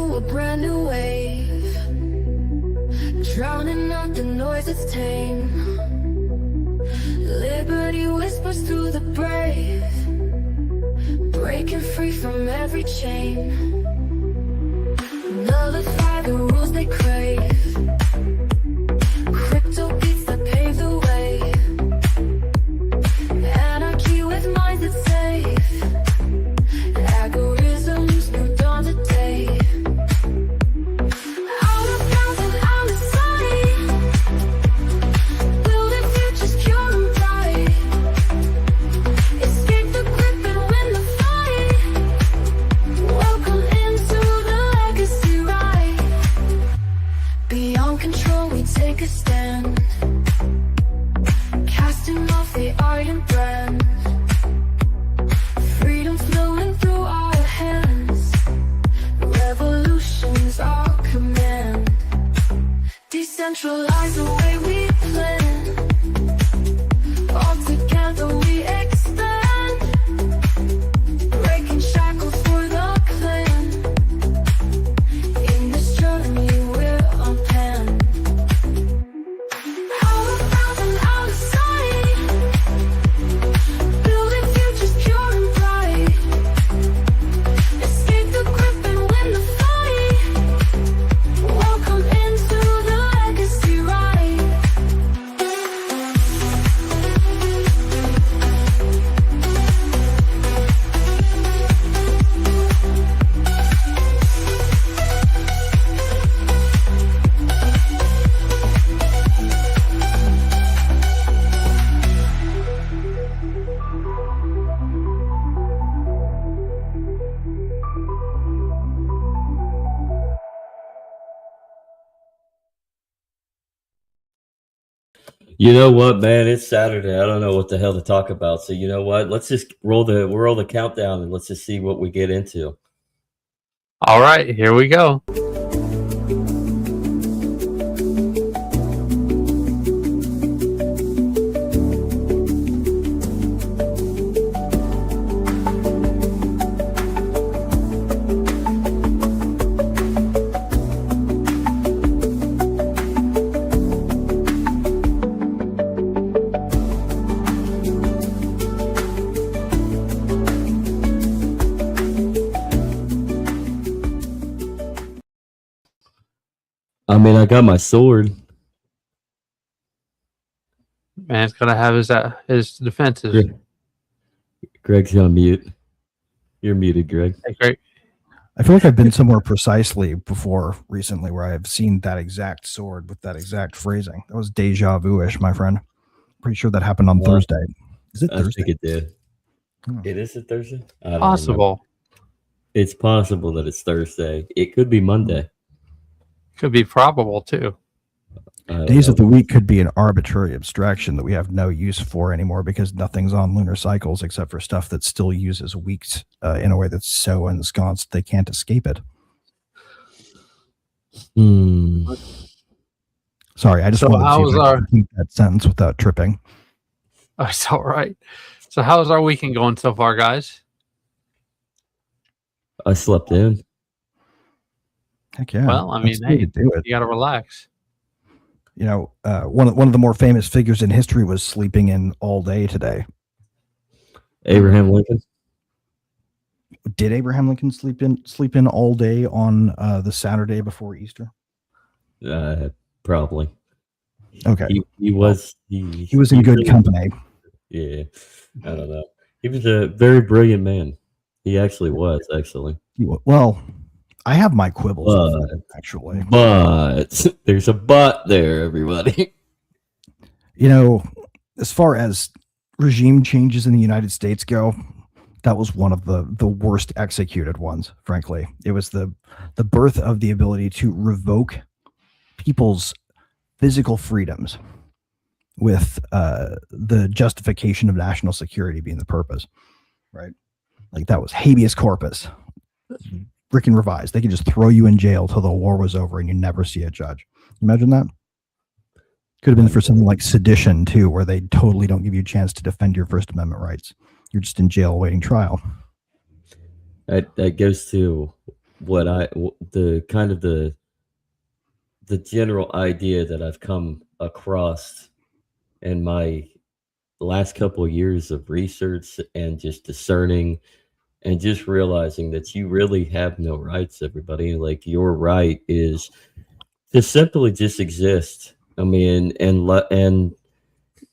into a brand new wave, drowning out the noise that's tame. Liberty whispers through the brave, breaking free from every chain. Nullify the rules they crave, crypto beats that pave the way. Anarchy with minds that's safe, algorithms new dawn today. Out of bounds and out of sight, building futures pure and bright. Escape the grip and win the fight. Welcome into the legacy ride. Beyond control we take a stand, casting off the iron brand. Freedom flowing through our hands, revolution's our command. Decentralize the way we plan, all together we expand. Breaking shackles for the clan, in this journey we're unpanned. Out of bounds and out of sight, building futures pure and bright. Escape the grip and win the fight. Welcome into the legacy ride. You know what, man? It's Saturday. I don't know what the hell to talk about. So you know what? Let's just roll the countdown and let's just see what we get into. All right, here we go. I mean, I got my sword. Man's gonna have his defenses. Greg's on mute. You're muted, Greg. Hey, great. I feel like I've been somewhere precisely before recently where I've seen that exact sword with that exact phrasing. That was deja vu-ish, my friend. Pretty sure that happened on Thursday. Is it I Thursday? think it did. Oh. It is a Thursday? I don't Possible. remember. It's possible that it's Thursday. It could be Monday. Could be probable too. Days of the week could be an arbitrary abstraction that we have no use for anymore because nothing's on lunar cycles except for stuff that still uses weeks in a way that's so ensconced they can't escape it. Sorry, I just wanted to see if I could complete that sentence without tripping. Oh, it's all right. So how's our weekend going so far, guys? I slept in. Heck yeah. Well, I mean, hey, you got to relax. You know, one of the more famous figures in history was sleeping in all day today. Abraham Lincoln. Did Abraham Lincoln sleep in all day on the Saturday before Easter? Probably. Okay. He was in good company. Yeah. I don't know. He was a very brilliant man. He actually was, Well, I have my quibbles with that, actually. But there's a but there, everybody. You know, as far as regime changes in the United States go, that was one of the worst executed ones, frankly. It was the birth of the ability to revoke people's physical freedoms with the justification of national security being the purpose, right? Like that was habeas corpus. Rick and revised. They could just throw you in jail till the war was over and you never see a judge. Imagine that. Could have been for something like sedition too, where they totally don't give you a chance to defend your First Amendment rights. You're just in jail awaiting trial. That goes to the kind of the general idea that I've come across in my last couple of years of research and just discerning and just realizing that you really have no rights, everybody. Like your right is to simply just exist. I mean, and to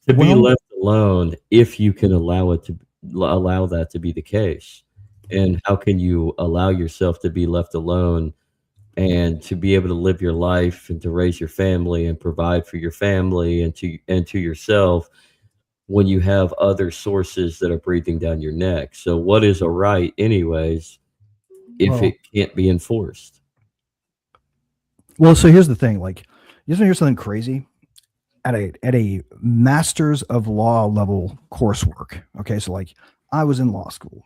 be Well, left alone if you can allow that to be the case. And how can you allow yourself to be left alone and to be able to live your life and to raise your family and provide for your family and to yourself when you have other sources that are breathing down your neck? So what is a right anyways if well, it can't be enforced? well. So here's the thing. Like, you just want to hear something crazy? At a master's of law level coursework. Okay, so like I was in law school.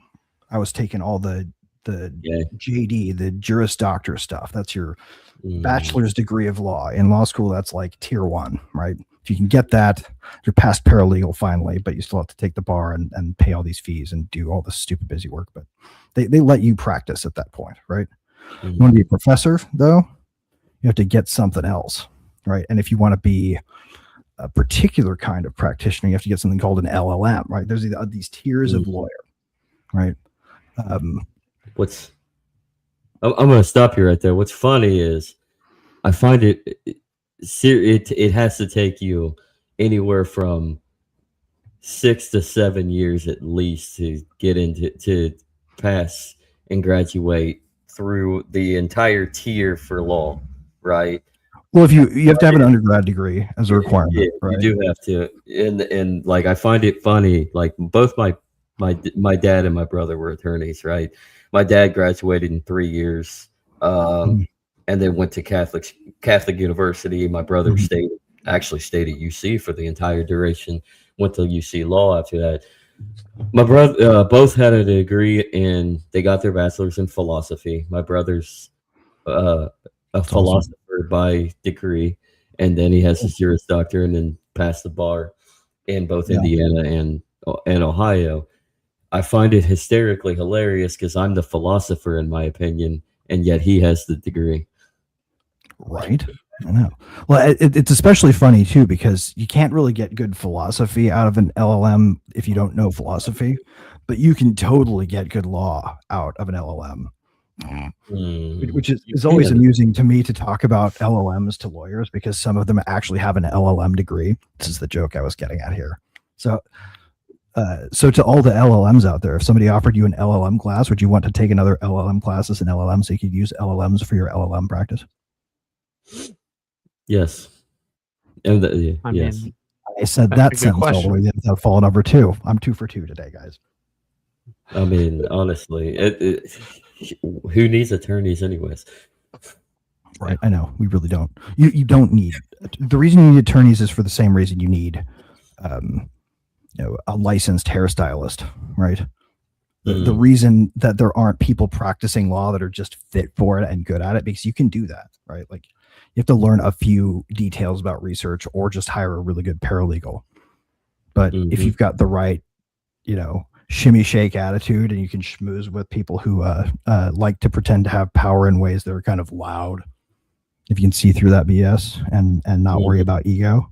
I was taking all the Yeah. JD, the Juris Doctor stuff. That's your Mm, bachelor's degree of law. In law school, that's like tier one, right? If you can get that, you're past paralegal finally, but you still have to take the bar and pay all these fees and do all this stupid busy work. But they let you practice at that point, right? You want to be a professor, though, you have to get something else, right? And if you want to be a particular kind of practitioner, you have to get something called an LLM, right? There's these tiers of lawyer, right? what's I'm going to stop you right there. What's funny is I find it has to take you anywhere from 6 to 7 years at least to get into to pass and graduate through the entire tier for law, right? Well, if you have to have an undergrad degree as a requirement, Yeah, right? you do have to. And like I find it funny. Like both my dad and my brother were attorneys, right? My dad graduated in 3 years, Mhm. and then went to Catholic University. My brother Mhm. actually stayed at UC for the entire duration. Went to UC Law after that. My brother both had a degree and they got their bachelor's in philosophy. My brother's uh, a That's awesome. philosopher by degree, and then he has his Juris Doctor, and then passed the bar in both Yeah. Indiana and Ohio. I find it hysterically hilarious because I'm the philosopher in my opinion, and yet he has the degree. Right. I know. Well, it's especially funny too because you can't really get good philosophy out of an LLM if you don't know philosophy, but you can totally get good law out of an LLM, which You is always can. amusing to me to talk about LLMs to lawyers because some of them actually have an LLM degree. This is the joke I was getting at here. So, so to all the LLMs out there, if somebody offered you an LLM class, would you want to take another LLM class as an LLM so you could use LLMs for your LLM practice? Yes. And I yes. mean, I said that's a that good sentence all the way question. in without falling over two. I'm 2 for 2 today, guys. I mean, honestly, who needs attorneys anyways? Right. I know. We really don't. You don't need the reason you need attorneys is for the same reason you need a licensed hairstylist, right? The reason that there aren't people practicing law that are just fit for it and good at it, because you can do that, right? Like you have to learn a few details about research or just hire a really good paralegal. But if you've got the right, shimmy shake attitude and you can schmooze with people who like to pretend to have power in ways that are kind of loud, if you can see through that BS and not worry about ego,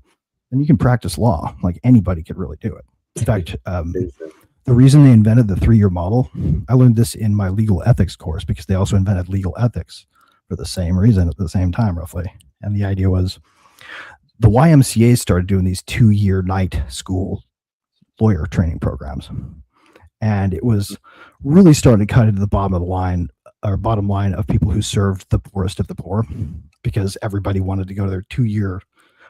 then you can practice law. Like anybody could really do it. In fact, the reason they invented the 3-year model, I learned this in my legal ethics course because they also invented legal ethics for the same reason at the same time, roughly. And the idea was the YMCA started doing these 2-year night school lawyer training programs. And it was really starting to cut into the bottom line of people who served the poorest of the poor because everybody wanted to go to their 2-year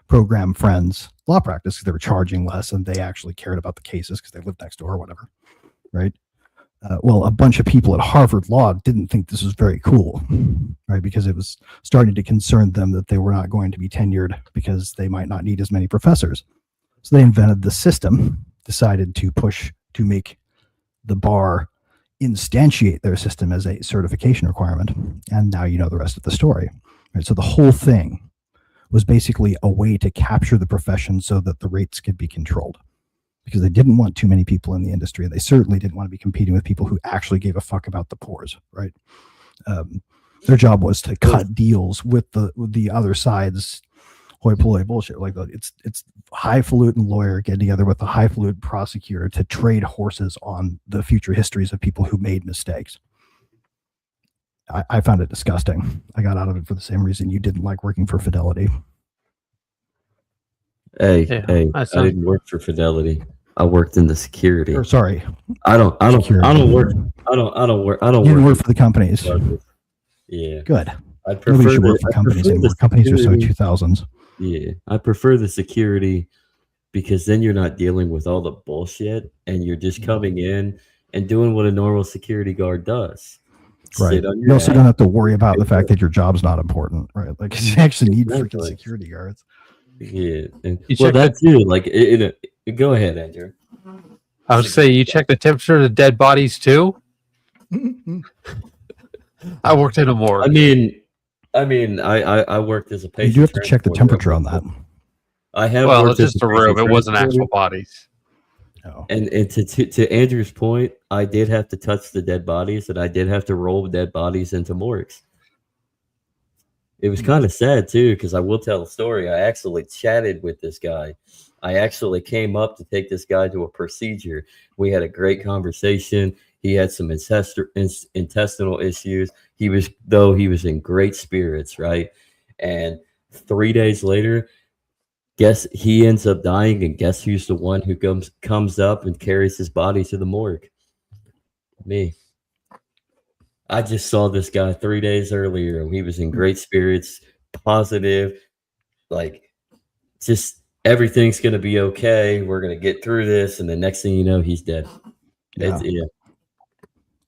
program friends law practice because they were charging less and they actually cared about the cases because they lived next door or whatever, right? Well, a bunch of people at Harvard Law didn't think this was very cool, right? Because it was starting to concern them that they were not going to be tenured because they might not need as many professors. So they invented the system, decided to push to make the bar instantiate their system as a certification requirement. And now you know the rest of the story, right? So the whole thing was basically a way to capture the profession so that the rates could be controlled because they didn't want too many people in the industry. They certainly didn't want to be competing with people who actually gave a fuck about the poors, right? Their job was to cut deals with the other side's hoi polloi bullshit. Like it's highfalutin lawyer getting together with the highfalutin prosecutor to trade horses on the future histories of people who made mistakes. I found it disgusting. I got out of it for the same reason you didn't like working for Fidelity. Hey, Yeah, hey, that I sounds- didn't work for Fidelity. I worked in the security. Or sorry, I don't security. work. I don't work. You didn't work for the companies. Yeah, Good. I Nobody prefer should work for companies anymore. Companies are so 2000s. Yeah, I prefer the security because then you're not dealing with all the bullshit and you're just coming in and doing what a normal security guard does. Right. Sit on your You also ass. don't have to worry about the fact that your job's not important, right? Like you actually need freaking Exactly. security guards. Yeah, and, You well, check that too. Like, go ahead, Andrew. I would say you check the temperature of the dead bodies too. I worked in a morgue. I worked as a patient. You do have to check the transporter. temperature on that. I have Well, worked it's as just a room. patient It wasn't transporter. actual bodies. Oh. And to Andrew's point, I did have to touch the dead bodies, and I did have to roll dead bodies into morgues. It was kind of sad too, because I will tell a story. I actually chatted with this guy. I actually came up to take this guy to a procedure. We had a great conversation. He had some intestinal issues. He was in great spirits, right? And 3 days later, guess he ends up dying, and guess who's the one who comes up and carries his body to the morgue? Me. I just saw this guy 3 days earlier, and he was in great spirits, positive, like just everything's gonna be okay. We're gonna get through this, and the next thing you know, he's dead. Yeah. Yeah.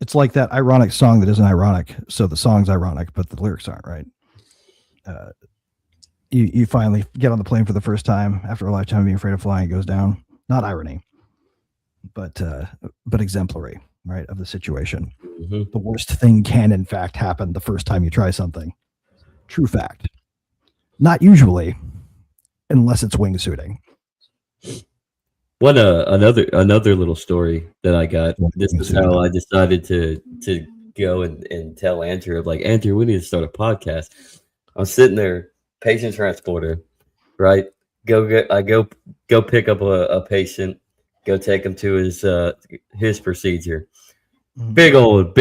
It's like that ironic song that isn't ironic. So the song's ironic, but the lyrics aren't, right? You finally get on the plane for the first time after a lifetime of being afraid of flying. It goes down. Not irony, but exemplary, right, of the situation. Mm-hmm. The worst thing can, in fact, happen the first time you try something. True fact. Not usually, unless it's wingsuiting. What another little story that I got. This is how I decided to go and tell Andrew. I'm like, Andrew, we need to start a podcast. I'm sitting there, patient transporter, right? I go pick up a patient, go take him to his procedure. Big old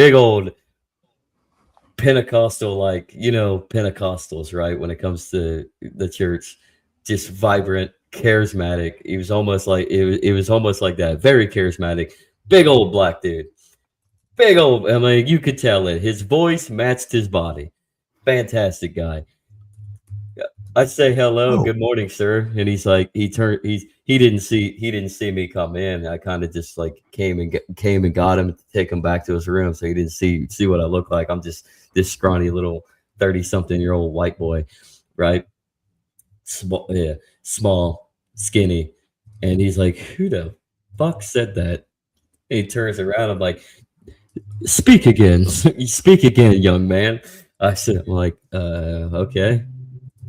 Pentecostal, like, Pentecostals, right? When it comes to the church, just vibrant, charismatic. It was almost like that. Very charismatic. Big old black dude. You could tell it. His voice matched his body. Fantastic guy. I say hello, Oh. good morning, sir, and he's like, he didn't see me come in. I kind of just like came and got him to take him back to his room, so he didn't see what I look like. I'm just this scrawny little 30-something-year-old white boy, right? Small, skinny, and he's like, who the fuck said that? And he turns around. I'm like, speak again, young man. I said, I'm like, okay.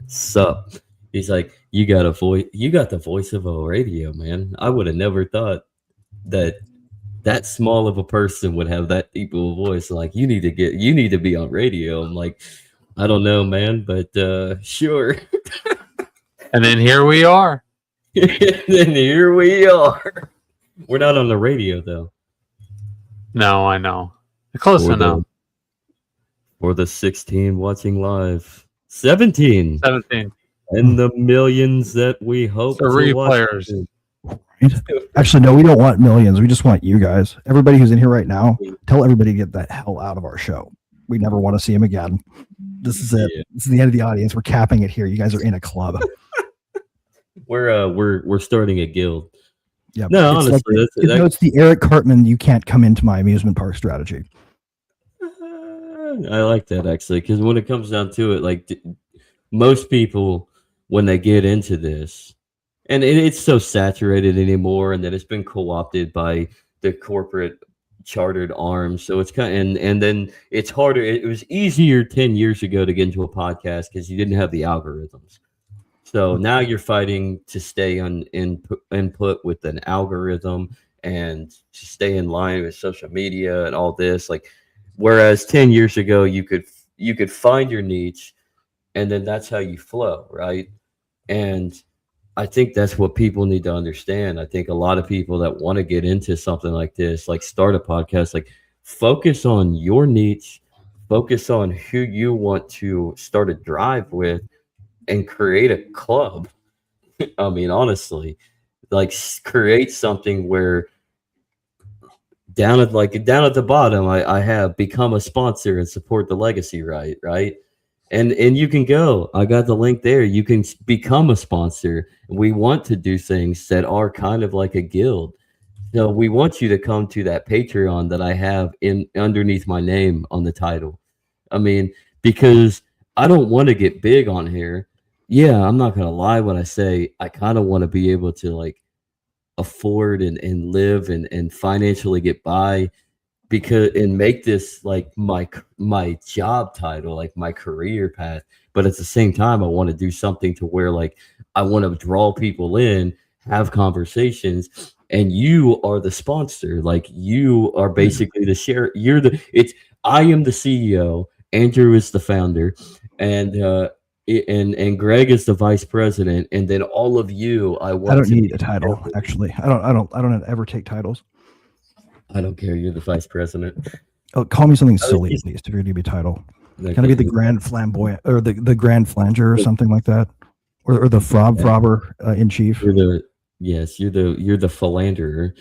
Sup? He's like, you got the voice of a radio, man. I would have never thought that small of a person would have that deep of a voice. Like, you need to be on radio. I'm like, I don't know, man, but sure. And then here we are. And then here we are. We're not on the radio though. No, I know. Close enough. For the 16 watching live. 17 17. and the millions that we hope The to watch. replayers. Actually, no, we don't want millions. We just want you guys. Everybody who's in here right now, tell everybody to get the hell out of our show. We never want to see them again. This is it. Yeah. This is the end of the audience. We're capping it here. You guys are in a club. We're starting a guild. Yeah. No, it's honestly, it's the Eric Cartman, you can't come into my amusement park strategy. I like that actually, because when it comes down to it, like most people, when they get into this, and it's so saturated anymore, and that it's been co-opted by the corporate chartered arms, so it's kind of, and then it's harder. It was easier 10 years ago to get into a podcast because you didn't have the algorithms. So now you're fighting to stay on input with an algorithm and to stay in line with social media and all this. Like, whereas 10 years ago, you could you could find your niche, and then that's how you flow, right? And I think that's what people need to understand. I think a lot of people that want to get into something like this, like start a podcast, like focus on your niche, focus on who you want to start a drive with, and create a club. I mean, honestly, like create something where down at the bottom, I have become a sponsor and support the legacy, right? And you can go. I got the link there. You can become a sponsor. We want to do things that are kind of like a guild. So we want you to come to that Patreon that I have in underneath my name on the title. I mean, because I don't want to get big on here. Yeah, I'm not gonna lie when I say I kind of want to be able to like afford and live and financially get by, because and make this like my job title, like my career path. But at the same time, I want to do something to where like I want to draw people in, have conversations, and you are the sponsor. Like you are basically the share. You're the it's I am the CEO, Andrew is the founder, and and Greg is the vice president, and then all of you I want I don't to need a title, actually. I don't ever take titles. I don't care, you're the vice president. Oh, call me something I was silly just- at least if you're gonna be a title. Like, Can I be the grand flamboyant or the grand flanger or something like that? Or the frobber in chief? You're the yes, you're the philanderer.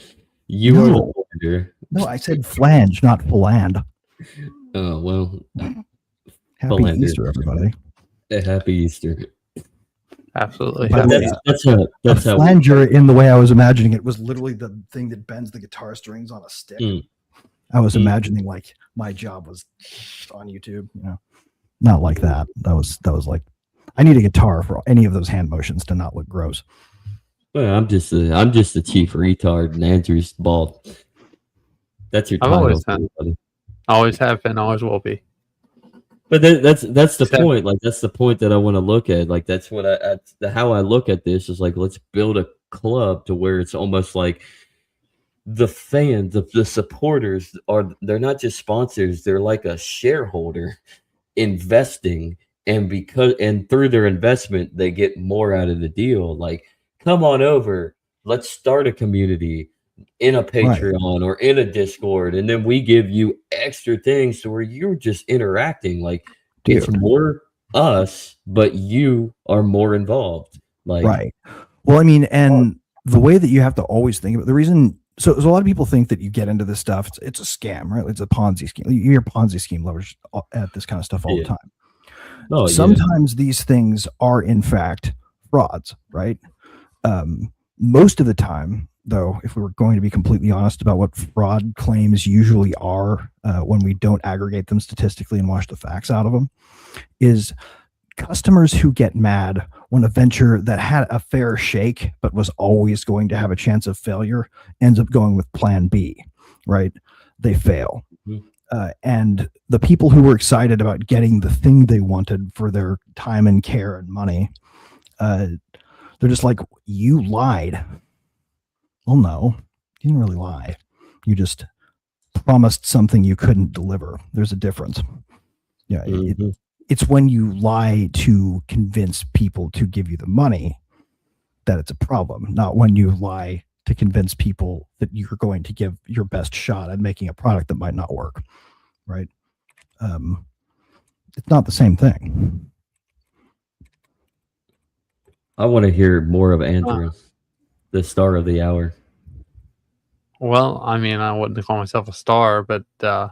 You are the No. philanderer. No, I said flange, not philand. Oh well, Happy Philander. Easter, everybody. a happy Easter. Absolutely. But But that's how flanger, in the way I was imagining it, was literally the thing that bends the guitar strings on a stick. Mm. I was Mm. imagining like my job was on YouTube, not like that. That was like I need a guitar for any of those hand motions to not look gross. well, I'm just the chief retard, and Andrew's bald. That's your I've title, always been. everybody. Always have been, always will be. But that's the Except- point. Like that's the point that I want to look at. Like that's what how I look at this is like, let's build a club to where it's almost like the fans, the supporters they're not just sponsors, they're like a shareholder investing, and through their investment they get more out of the deal. Like, come on over, let's start a community in a Patreon or in a Discord, and then we give you extra things to where you're just interacting. Like, it's Dude. more us, but you are more involved. Like, Right. Well, I mean, and the way that you have to always think about the reason. So a lot of people think that you get into this stuff. It's a scam, right? It's a Ponzi scheme. You hear Ponzi scheme lovers at this kind of stuff all the Yeah. time. oh yeah, Sometimes these things are in fact frauds, right? Most of the time, though, if we were going to be completely honest about what fraud claims usually are, when we don't aggregate them statistically and wash the facts out of them, is customers who get mad when a venture that had a fair shake but was always going to have a chance of failure ends up going with plan B, right? They fail. Mhm. And the people who were excited about getting the thing they wanted for their time and care and money, they're just like, you lied. Well, no, you didn't really lie. You just promised something you couldn't deliver. There's a difference. Yeah, Mhm. it's when you lie to convince people to give you the money that it's a problem, not when you lie to convince people that you're going to give your best shot at making a product that might not work, right? It's not the same thing. I want to hear more of Andrew, the star of the hour. Well, I mean, I wouldn't call myself a star, but I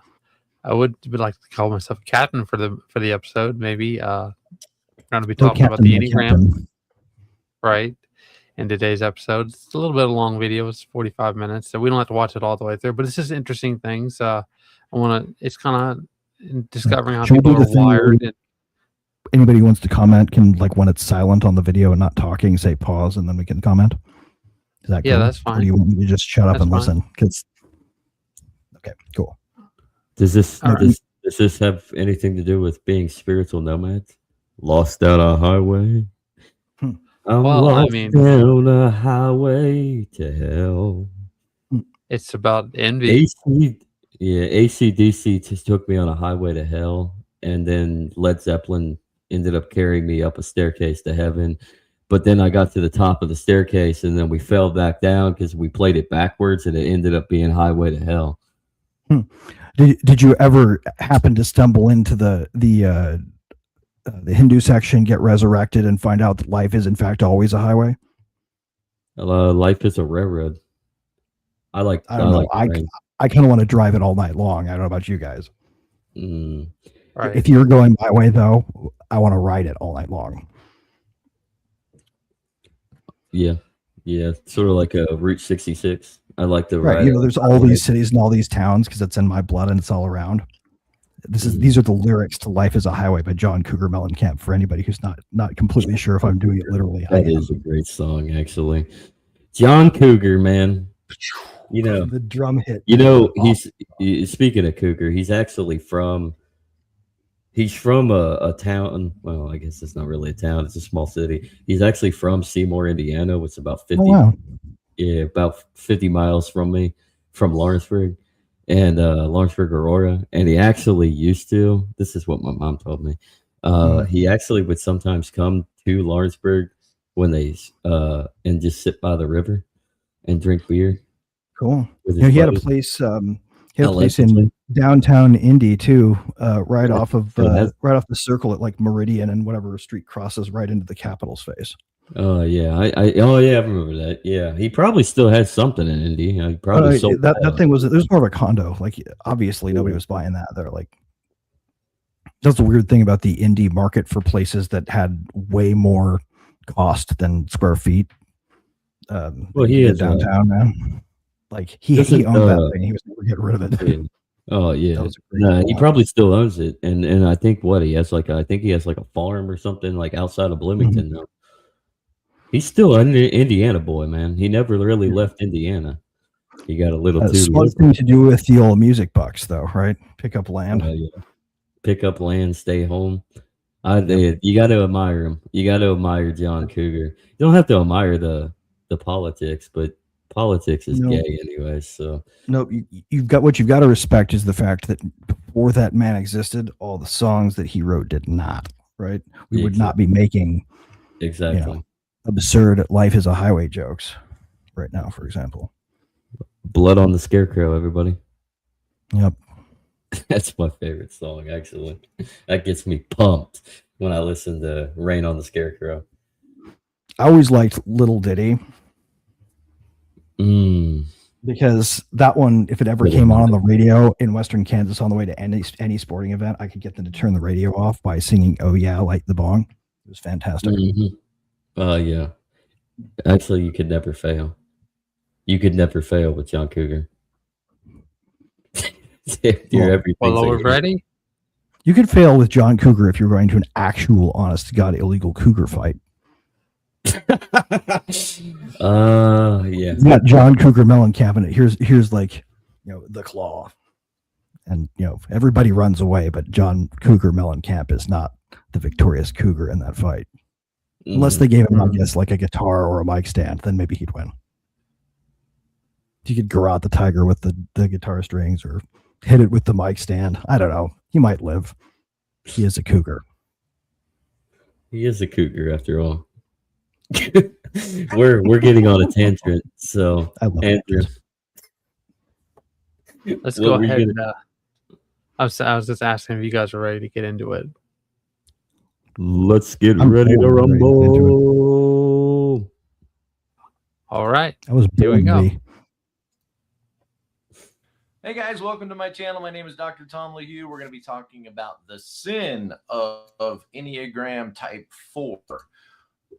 would like to call myself a captain for the episode. Maybe we're going to be talking about the Enneagram, right? In today's episode, it's a little bit of a long video. It's 45 minutes, so we don't have to watch it all the way through. But it's just interesting things. I want to. It's kind of discovering how Should we people do are the thing where wired. Anybody who wants to comment can, like, when it's silent on the video and not talking, say pause, and then we can comment. Is that Yeah, cool? that's Or fine. do you want me to just shut up That's and fine. listen? Because okay, cool. Does this All right. does this have anything to do with being spiritual nomads? Lost down a highway. Hmm. I'm Well, I lost mean- down a highway to hell. It's about envy. AC, yeah, ACDC just took me on a highway to hell. and then Led Zeppelin ended up carrying me up a staircase to heaven. But then I got to the top of the staircase, and then we fell back down because we played it backwards, and it ended up being Highway to Hell. Did you ever happen to stumble into the Hindu section, get resurrected, and find out that life is in fact always a highway? Life is a railroad. I don't know. I kind of want to drive it all night long. I don't know about you guys. Right. If you're going my way, though, I want to ride it all night long. Yeah, sort of like a Route 66. I like the right. There's all these cities and all these towns because it's in my blood and it's all around. These are the lyrics to "Life Is a Highway" by John Cougar Mellencamp. For anybody who's not completely sure if I'm doing it literally, that is a great song, actually. John Cougar, man. The drum hit. He's speaking of Cougar. He's actually from. He's from a town. Well, I guess it's not really a town. It's a small city. He's actually from Seymour, Indiana, which is about 50. Oh, wow. Yeah, about 50 miles from me, from Lawrenceburg, and Lawrenceburg, Aurora. And he actually used to. This is what my mom told me. He actually would sometimes come to Lawrenceburg when they and just sit by the river and drink beer. Cool. He had a place. He had a place in downtown Indy too, right off the circle at like Meridian and whatever street crosses right into the Capitol's face. Oh yeah, I remember that. Yeah, he probably still has something in Indy. He probably sold that thing was. It was more of a condo. Like obviously nobody was buying that. They're like, that's the weird thing about the Indy market for places that had way more cost than square feet. Well, he is downtown now. Like he owned that thing. He was never getting rid of it. Yeah. Oh yeah, he probably still owns it, and I think he has like a farm or something like outside of Bloomington now. He's still an Indiana boy, man. He never really left Indiana. He got a little too smart thing to do with the old music bucks, though, right? Pick up land. Yeah. Pick up land, stay home. You got to admire him. You got to admire John Cougar. You don't have to admire the politics, but politics is gay anyway. So no, you've got to respect is the fact that before that man existed, all the songs that he wrote did not. Right? We would not be making absurd "Life Is a Highway" jokes right now, for example. Blood on the Scarecrow, everybody. Yep. That's my favorite song, actually. That gets me pumped when I listen to Rain on the Scarecrow. I always liked Little Ditty. Because that one, if it ever came on the radio in Western Kansas on the way to any sporting event, I could get them to turn the radio off by singing "Oh Yeah, Light the Bong." It was fantastic. Yeah. Actually, you could never fail. You could never fail with John Cougar. We're ready. You could fail with John Cougar if you're going to an actual, honest to God, illegal cougar fight. Yeah. Not John Cougar Mellencamp, and here's like, the claw, and everybody runs away, but John Cougar Mellencamp is not the victorious cougar in that fight, unless they gave him, I guess, like a guitar or a mic stand. Then maybe he'd win. You could garrote the tiger with the guitar strings or hit it with the mic stand. I don't know. He might live. He is a cougar. He is a cougar after all. we're getting on a tangent, so Andrew, let's go ahead. I was just asking if you guys are ready to get into it. Let's get ready to rumble. All right, here we go. Hey guys, welcome to my channel. My name is Dr. Tom LaHue. We're going to be talking about the sin of Enneagram Type 4,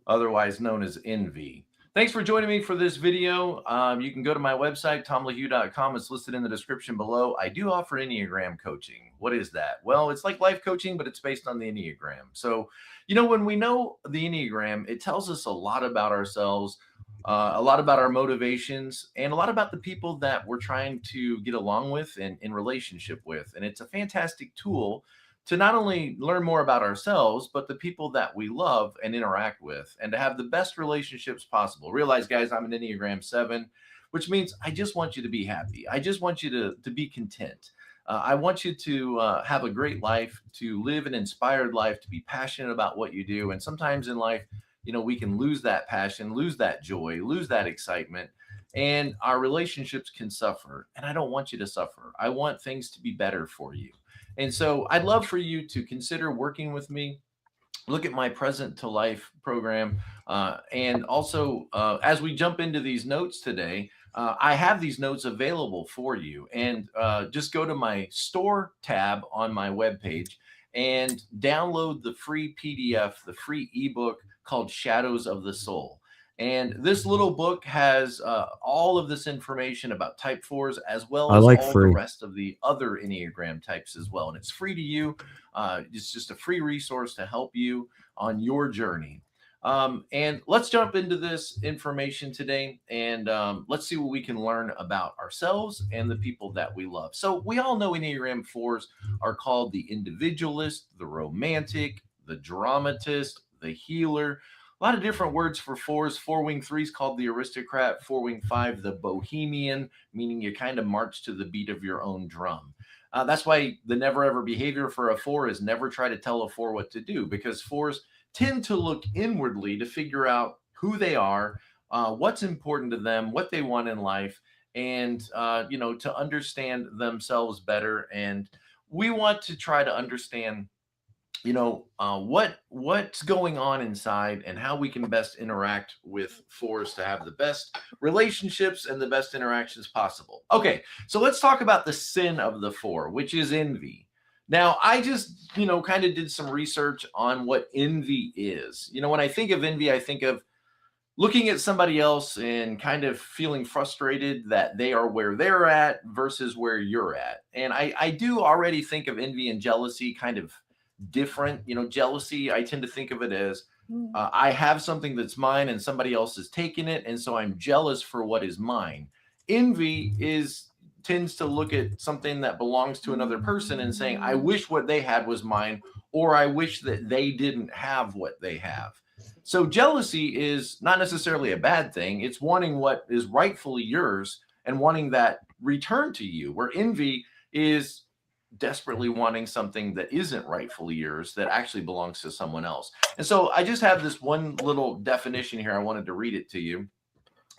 otherwise known as envy. Thanks for joining me for this video. You can go to my website, tomlahue.com. It's listed in the description below. I do offer Enneagram coaching. What is that? Well, it's like life coaching, but it's based on the Enneagram. So, when we know the Enneagram, it tells us a lot about ourselves, a lot about our motivations, and a lot about the people that we're trying to get along with and in relationship with. And it's a fantastic tool to not only learn more about ourselves, but the people that we love and interact with, and to have the best relationships possible. Realize, guys, I'm an Enneagram 7, which means I just want you to be happy. I just want you to be content. I want you to have a great life, to live an inspired life, to be passionate about what you do. And sometimes in life, we can lose that passion, lose that joy, lose that excitement, and our relationships can suffer. And I don't want you to suffer. I want things to be better for you. And so I'd love for you to consider working with me. Look at my Present to Life program. And also, as we jump into these notes today, I have these notes available for you. And just go to my store tab on my webpage and download the free PDF, the free ebook called Shadows of the Soul. And this little book has all of this information about type 4s, as well as all the rest of the other Enneagram types as well. And it's free to you. It's just a free resource to help you on your journey. And let's jump into this information today, and let's see what we can learn about ourselves and the people that we love. So we all know Enneagram 4s are called the individualist, the romantic, the dramatist, the healer. A lot of different words for 4s. 4-wing 3 is called the aristocrat. 4-wing 5, the bohemian, meaning you kind of march to the beat of your own drum. That's why the never ever behavior for a 4 is never try to tell a 4 what to do, because 4s tend to look inwardly to figure out who they are, what's important to them, what they want in life, and to understand themselves better. And we want to try to understand what's going on inside and how we can best interact with 4s to have the best relationships and the best interactions possible. Okay, so let's talk about the sin of the 4, which is envy. Now, I just, kind of did some research on what envy is. When I think of envy, I think of looking at somebody else and kind of feeling frustrated that they are where they're at versus where you're at. And I do already think of envy and jealousy kind of different. Jealousy, I tend to think of it as I have something that's mine and somebody else is taking it, and so I'm jealous for what is mine. Envy tends to look at something that belongs to another person and saying, I wish what they had was mine, or I wish that they didn't have what they have. So jealousy is not necessarily a bad thing. It's wanting what is rightfully yours and wanting that returned to you, where envy is desperately wanting something that isn't rightfully yours, that actually belongs to someone else. And so I just have this one little definition here. I wanted to read it to you.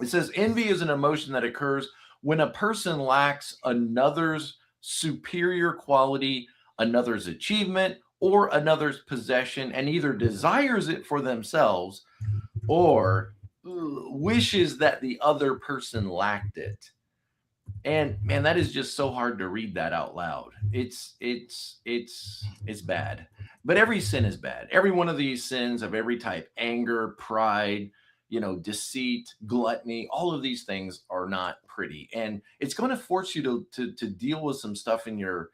It says, envy is an emotion that occurs when a person lacks another's superior quality, another's achievement, or another's possession, and either desires it for themselves or wishes that the other person lacked it. And man, that is just so hard to read that out loud. It's bad. But every sin is bad. Every one of these sins of every type, anger, pride, deceit, gluttony, all of these things are not pretty. And it's going to force you to deal with some stuff in your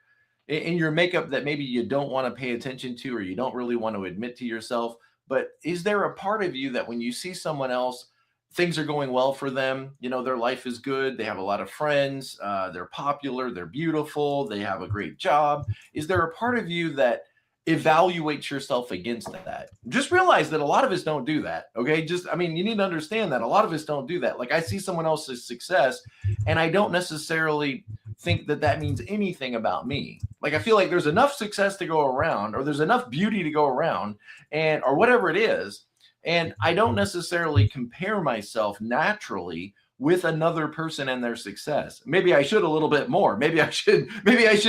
makeup that maybe you don't want to pay attention to, or you don't really want to admit to yourself. But is there a part of you that when you see someone else, things are going well for them, their life is good, they have a lot of friends, they're popular, they're beautiful, they have a great job, is there a part of you that evaluates yourself against that? Just realize that a lot of us don't do that. Okay. You need to understand that a lot of us don't do that. Like, I see someone else's success and I don't necessarily think that means anything about me. Like, I feel like there's enough success to go around, or there's enough beauty to go around, or whatever it is. And I don't necessarily compare myself naturally with another person and their success. Maybe I should a little bit more. Maybe I should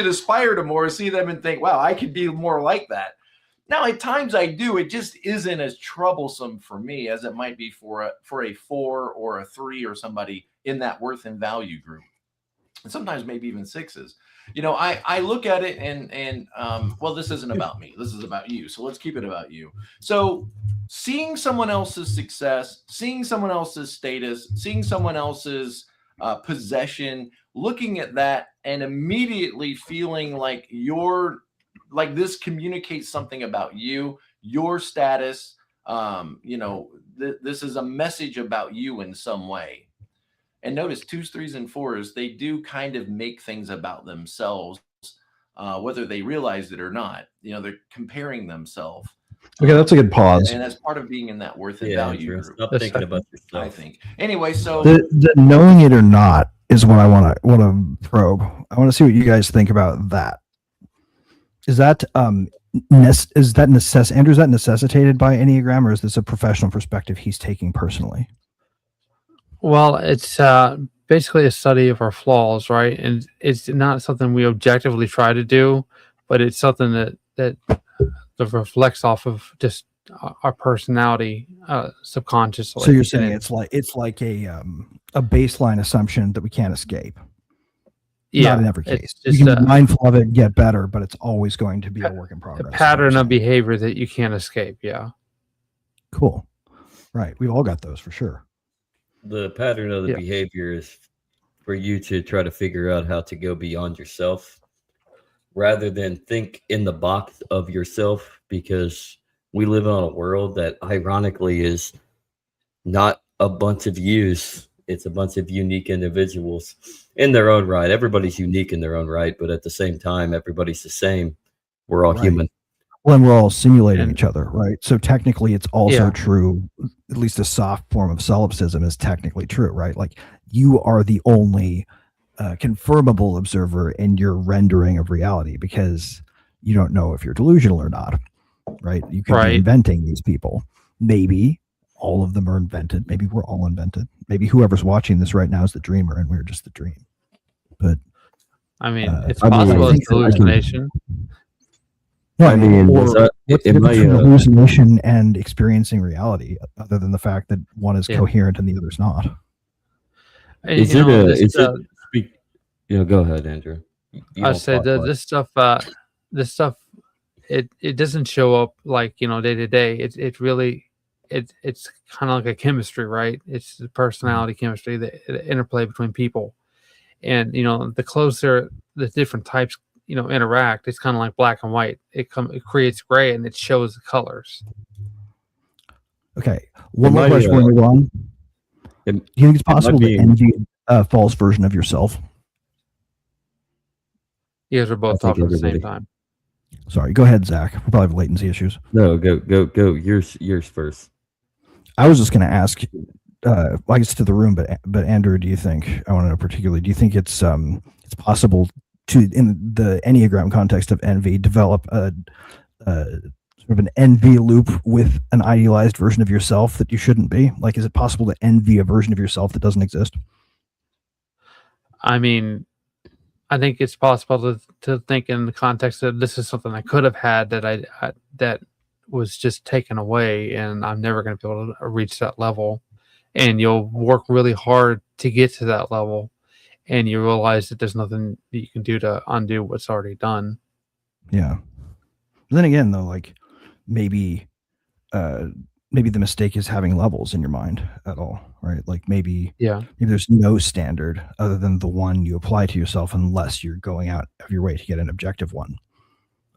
aspire to more, see them and think, wow, I could be more like that. Now, at times I do. It just isn't as troublesome for me as it might be for a 4 or a 3 or somebody in that worth and value group. And sometimes maybe even 6s. I look at it and well, this isn't about me. This is about you. So let's keep it about you. So seeing someone else's success, seeing someone else's status, seeing someone else's possession, looking at that and immediately feeling like this communicates something about you, your status. This is a message about you in some way. And notice 2s, 3s, and 4s, they do kind of make things about themselves, whether they realize it or not. They're comparing themselves. Okay, that's a good pause. And that's part of being in that worth and value group. Stop thinking about yourself. I think. Anyway, so the knowing it or not is what I want to probe. I want to see what you guys think about that. Is that Andrew, is that necessitated by Enneagram, or is this a professional perspective he's taking personally? Well, it's basically a study of our flaws, right? And it's not something we objectively try to do, but it's something that reflects off of just our personality subconsciously. So you're saying it's like a baseline assumption that we can't escape. Yeah, not in every case. It's just you can be mindful of it and get better, but it's always going to be a work in progress. A pattern of behavior that you can't escape. Yeah. Cool. Right. We've all got those for sure. The pattern of the behavior is for you to try to figure out how to go beyond yourself rather than think in the box of yourself, because we live on a world that ironically is not a bunch of yous. It's a bunch of unique individuals in their own right. Everybody's unique in their own right, but at the same time, everybody's the same. We're all human. Well, and we're all simulating each other, right? So technically, it's also true. At least a soft form of solipsism is technically true, right? Like you are the only confirmable observer in your rendering of reality, because you don't know if you're delusional or not, right? You could be inventing these people. Maybe all of them are invented. Maybe we're all invented. Maybe whoever's watching this right now is the dreamer and we're just the dream. But I mean, it's possible it's hallucination. No, I mean, what's the difference between hallucination and experiencing reality, other than the fact that one is coherent and the other's not? Go ahead, Andrew. I say that this stuff, it doesn't show up like, day to day. It really, it's kind of like a chemistry, right? It's the personality chemistry, the interplay between people. And, the closer the different types, interact, it's kind of like black and white. It creates gray and it shows the colors. Okay. One more question before we move on. Do you think it's possible to envy a false version of yourself? You guys are both talking at the same time. Sorry, go ahead, Zach. We probably have latency issues. No, go. Yours first. I was just going to ask, I guess to the room, but Andrew, do you think? I want to know particularly. Do you think it's possible to, in the Enneagram context of envy, develop a sort of an envy loop with an idealized version of yourself that you shouldn't be? Like, is it possible to envy a version of yourself that doesn't exist? I mean, I think it's possible to think in the context that this is something I could have had that that was just taken away, and I'm never going to be able to reach that level. And you'll work really hard to get to that level, and you realize that there's nothing that you can do to undo what's already done. Yeah. But then again, though, like maybe the mistake is having levels in your mind at all, right? Like maybe there's no standard other than the one you apply to yourself, unless you're going out of your way to get an objective one.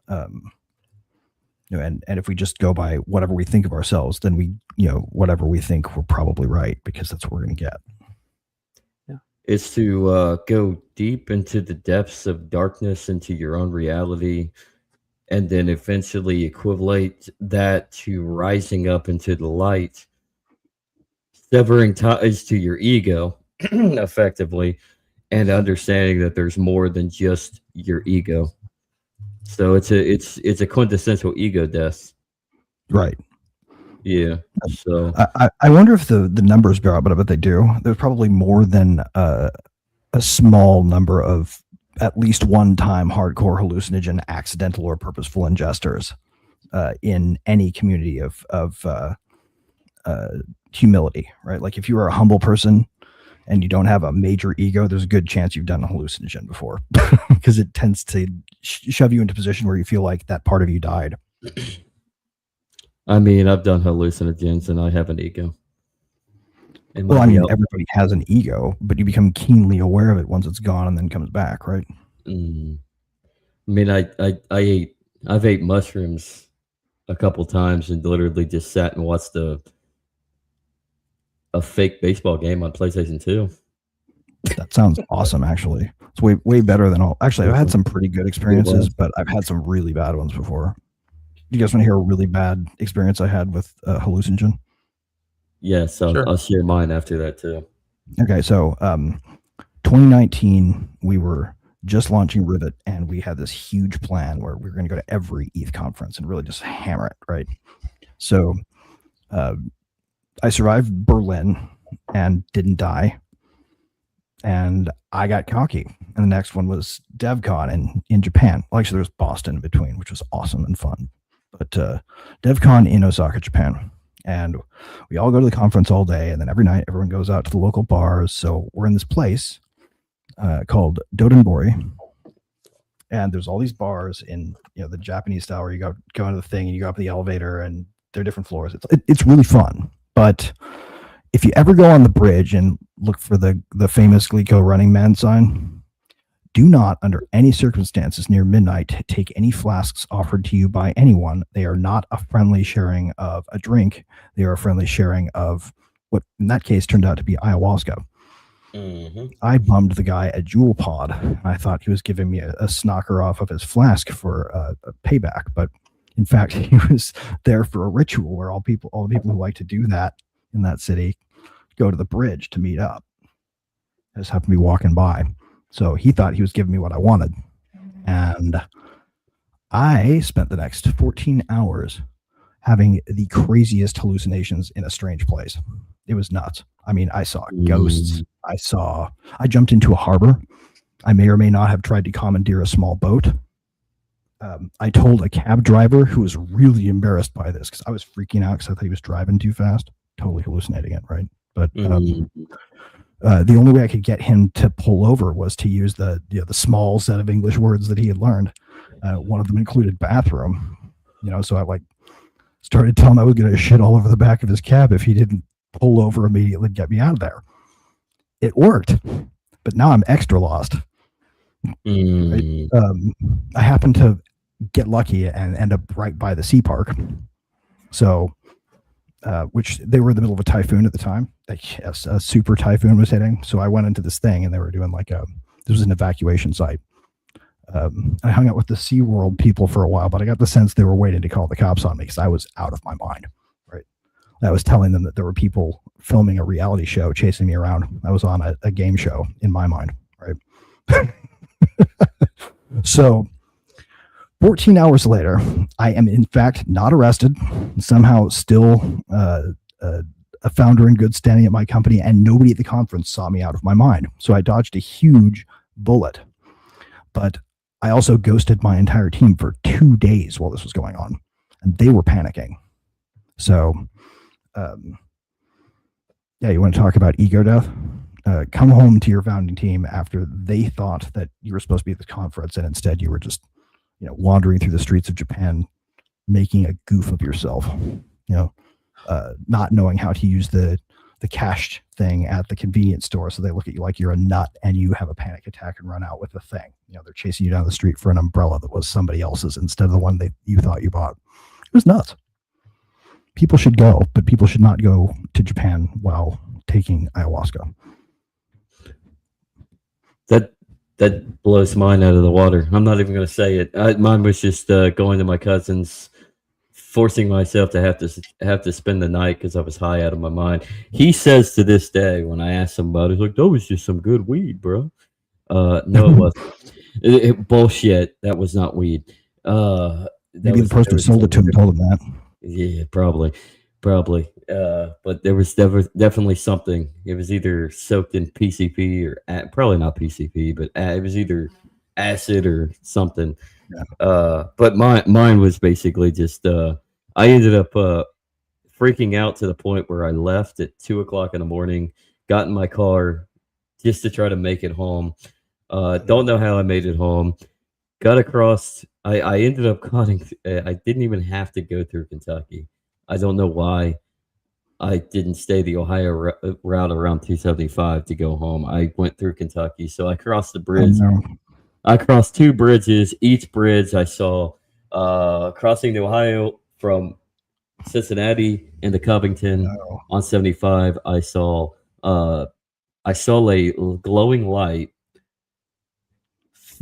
And if we just go by whatever we think of ourselves, then we, whatever we think, we're probably right, because that's what we're going to get. Yeah. It's to go deep into the depths of darkness, into your own reality, and then eventually equivalate that to rising up into the light, severing ties to your ego effectively, and understanding that there's more than just your ego. So it's a quintessential ego death. Right. Yeah. So I wonder if the numbers bear out, but they do. There's probably more than a small number of at least one-time hardcore hallucinogen, accidental or purposeful ingesters in any community of humility, right? Like if you are a humble person and you don't have a major ego, there's a good chance you've done a hallucinogen before, because it tends to shove you into a position where you feel like that part of you died. I mean, I've done hallucinogens and I have an ego. Well, I mean, everybody has an ego, but you become keenly aware of it once it's gone and then comes back, right? I mean, I've ate mushrooms a couple times and literally just sat and watched a fake baseball game on PlayStation 2. That sounds awesome, actually. It's way better than all. Actually, I've had some pretty good experiences, but I've had some really bad ones before. Do you guys want to hear a really bad experience I had with a hallucinogen? Yes, I'll share mine after that too. Okay, so 2019, we were just launching Rivet, and we had this huge plan where we were going to go to every ETH conference and really just hammer it, right? So I survived Berlin and didn't die. And I got cocky. And the next one was DevCon in Japan. Well, actually, there was Boston in between, which was awesome and fun. But DevCon in Osaka, Japan. And we all go to the conference all day. And then every night, everyone goes out to the local bars. So we're in this place called Dodenbori. And there's all these bars in the Japanese style where you go into the thing and you go up the elevator and there are different floors. It's really fun. But if you ever go on the bridge and look for the famous Glico Running Man sign, do not, under any circumstances near midnight, take any flasks offered to you by anyone. They are not a friendly sharing of a drink. They are a friendly sharing of what, in that case, turned out to be ayahuasca. Mm-hmm. I bummed the guy a Jewel Pod. I thought he was giving me a snocker off of his flask for a payback, but in fact, he was there for a ritual where all the people who like to do that in that city go to the bridge to meet up. I just happened to be walking by. So he thought he was giving me what I wanted. And I spent the next 14 hours having the craziest hallucinations in a strange place. It was nuts. I mean, I saw ghosts. I jumped into a harbor. I may or may not have tried to commandeer a small boat. I told a cab driver who was really embarrassed by this because I was freaking out because I thought he was driving too fast. Totally hallucinating it, right? But the only way I could get him to pull over was to use the small set of English words that he had learned. One of them included bathroom. So I started telling him I was going to shit all over the back of his cab if he didn't pull over immediately and get me out of there. It worked, but now I'm extra lost. Right? I happened to get lucky and end up right by the sea park. So, which they were in the middle of a typhoon at the time. Yes, a super typhoon was hitting. So I went into this thing and they were doing this was an evacuation site. I hung out with the SeaWorld people for a while, but I got the sense they were waiting to call the cops on me because I was out of my mind. Right. I was telling them that there were people filming a reality show chasing me around. I was on a game show in my mind. Right. So 14 hours later, I am in fact not arrested, somehow still a founder in good standing at my company, and nobody at the conference saw me out of my mind. So I dodged a huge bullet. But I also ghosted my entire team for 2 days while this was going on, and they were panicking. So, you want to talk about ego death? Come home to your founding team after they thought that you were supposed to be at the conference, and instead you were just wandering through the streets of Japan, making a goof of yourself, not knowing how to use the cash thing at the convenience store. So they look at you like you're a nut and you have a panic attack and run out with the thing. They're chasing you down the street for an umbrella that was somebody else's instead of the one that you thought you bought. It was nuts. People should go, but people should not go to Japan while taking ayahuasca. That blows mine out of the water. I'm not even going to say it. Mine was just going to my cousin's, forcing myself to have to spend the night because I was high out of my mind. He says to this day, when I ask him about it, he's like, "That was just some good weed, bro." No, it wasn't. Bullshit. That was not weed. Maybe the person who sold it to him told him that. Yeah, probably. But there was definitely something. It was either soaked in PCP or probably not PCP, but it was either acid or something. Yeah. But mine was basically just I ended up freaking out to the point where I left at 2:00 in the morning, got in my car just to try to make it home. Don't know how I made it home. Got across. I ended up cutting. I didn't even have to go through Kentucky. I don't know why I didn't stay the Ohio route around 275 to go home. I went through Kentucky, so I crossed the bridge. Oh, no. I crossed 2 bridges. Each bridge I saw crossing the Ohio from Cincinnati into Covington on 75. I saw a glowing light.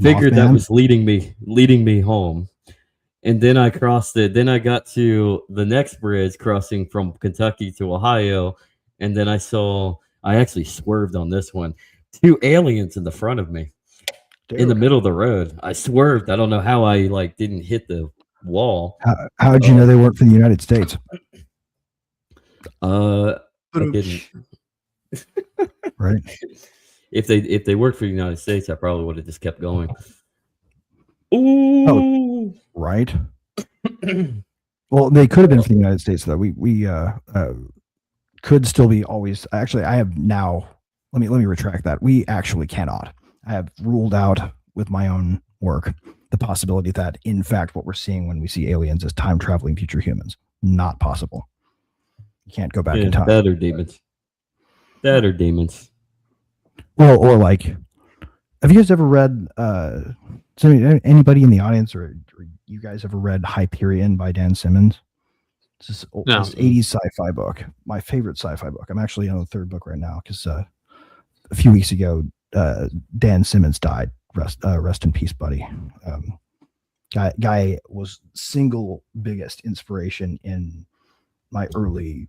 Figured that was leading me home. And then I crossed it. Then I got to the next bridge crossing from Kentucky to Ohio. And then I actually swerved on this one. 2 aliens in the front of me in the Dude, middle of the road. I swerved. I don't know how I like didn't hit the wall. how'd you know they weren't from the United States? I didn't. Right. If they worked for the United States, I probably would have just kept going. Ooh. Right. Well, they could have been from the United States, though. We could still be always. Actually, I have now. Let me retract that. We actually cannot. I have ruled out with my own work the possibility that, in fact, what we're seeing when we see aliens is time traveling future humans. Not possible. You can't go back in time. That or demons. That or demons. Well, or like, have you guys ever read? So anybody in the audience or you guys ever read Hyperion by Dan Simmons? It's this 80s sci-fi book. My favorite sci-fi book. I'm actually on the 3rd book right now because a few weeks ago, Dan Simmons died. Rest in peace, buddy. Guy was single biggest inspiration in my early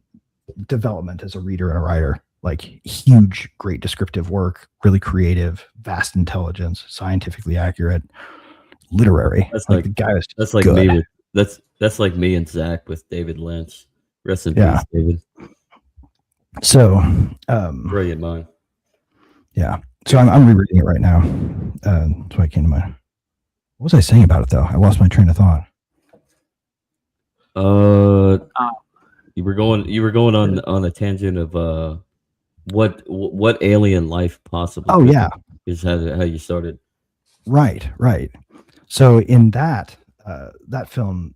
development as a reader and a writer. Like huge, great descriptive work, really creative, vast intelligence, scientifically accurate, literary. That's like the guy was that's like good. me with that's like me and Zach with David Lynch. Rest in peace, David. So brilliant mind. Yeah. So I'm rereading it right now. So I came to mind. What was I saying about it though? I lost my train of thought. You were going on a tangent of what alien life possibly. Oh yeah, is how you started. Right. So in that film,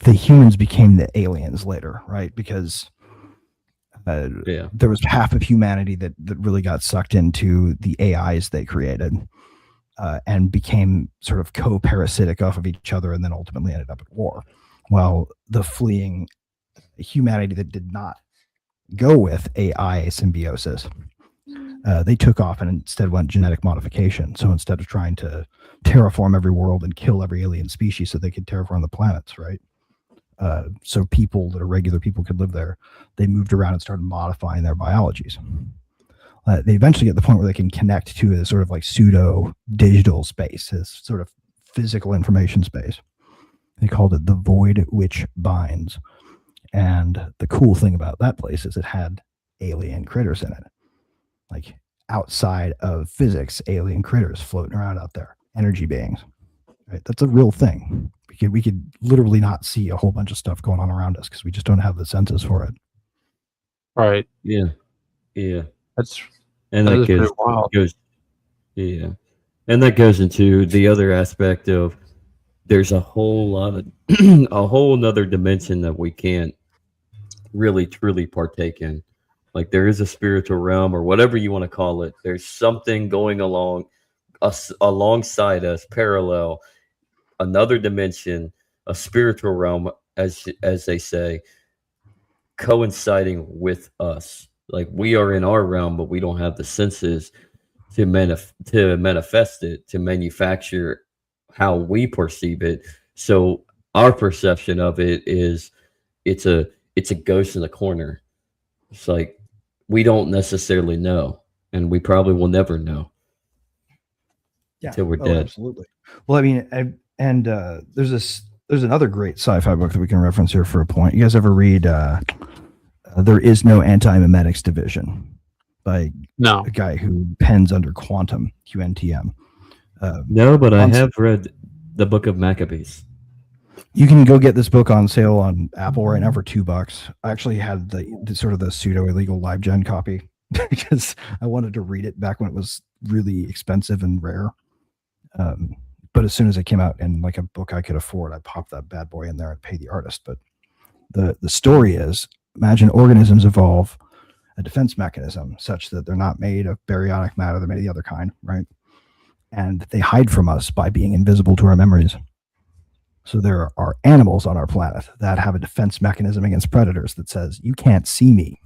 the humans became the aliens later, right? Because there was half of humanity that really got sucked into the AIs they created and became sort of co-parasitic off of each other, and then ultimately ended up at war. While the fleeing humanity that did not go with AI symbiosis, they took off and instead went genetic modification. So instead of trying to terraform every world and kill every alien species so they could terraform the planets, right? So people that are regular people could live there, they moved around and started modifying their biologies. They eventually get to the point where they can connect to a sort of like pseudo digital space, this sort of physical information space. They called it the void which binds. And the cool thing about that place is it had alien critters in it. Like outside of physics, alien critters floating around out there, energy beings. Right? That's a real thing. We could literally not see a whole bunch of stuff going on around us because we just don't have the senses for it. Right. Yeah. That goes. Yeah, and that goes into the other aspect of there's a whole lot of a whole nother dimension that we can't really truly partake in. Like there is a spiritual realm or whatever you want to call it. There's something going along us alongside us, parallel, another dimension, a spiritual realm, as they say, coinciding with us. Like we are in our realm, but we don't have the senses to manifest it, to manufacture how we perceive it. So our perception of it is it's a ghost in the corner. It's like we don't necessarily know, and we probably will never know until we're dead. Absolutely. Well, I mean, there's another great sci-fi book that we can reference here for a point. You guys ever read There Is No Anti-Memetics Division by a guy who pens under Quantum, QNTM? No, but I have read the Book of Maccabees. You can go get this book on sale on Apple right now for $2. I actually had the sort of the pseudo illegal live gen copy because I wanted to read it back when it was really expensive and rare. But as soon as it came out in like a book I could afford, I popped that bad boy in there and paid the artist. But the story is, imagine organisms evolve a defense mechanism such that they're not made of baryonic matter, they're made of the other kind, right? And they hide from us by being invisible to our memories. So there are animals on our planet that have a defense mechanism against predators that says, you can't see me.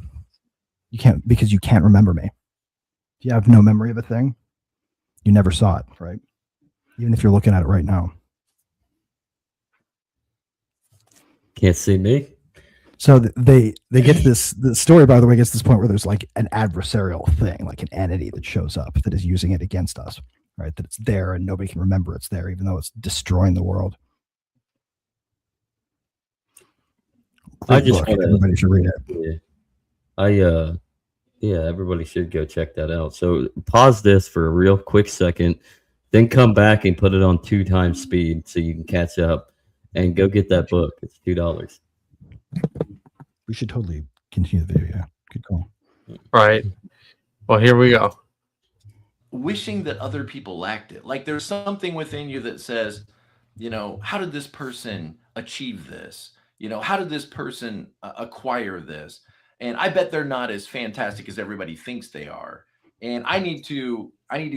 You can't, because you can't remember me. If you have no memory of a thing, you never saw it, right? Even if you're looking at it right now. Can't see me. So they get to this, the story, by the way, gets to this point where there's like an adversarial thing, like an entity that shows up that is using it against us, right? That it's there and nobody can remember it's there, even though it's destroying the world. I Great just book. want to. Everybody should read it. Yeah, everybody should go check that out. So pause this for a real quick second, then come back and put it on 2 times speed so you can catch up and go get that book. It's $2. We should totally continue the video. Yeah, good call. Right. Well, here we go. Wishing that other people lacked it. Like there's something within you that says, you know, how did this person achieve this? You know, how did this person acquire this? And I bet they're not as fantastic as everybody thinks they are. And I need to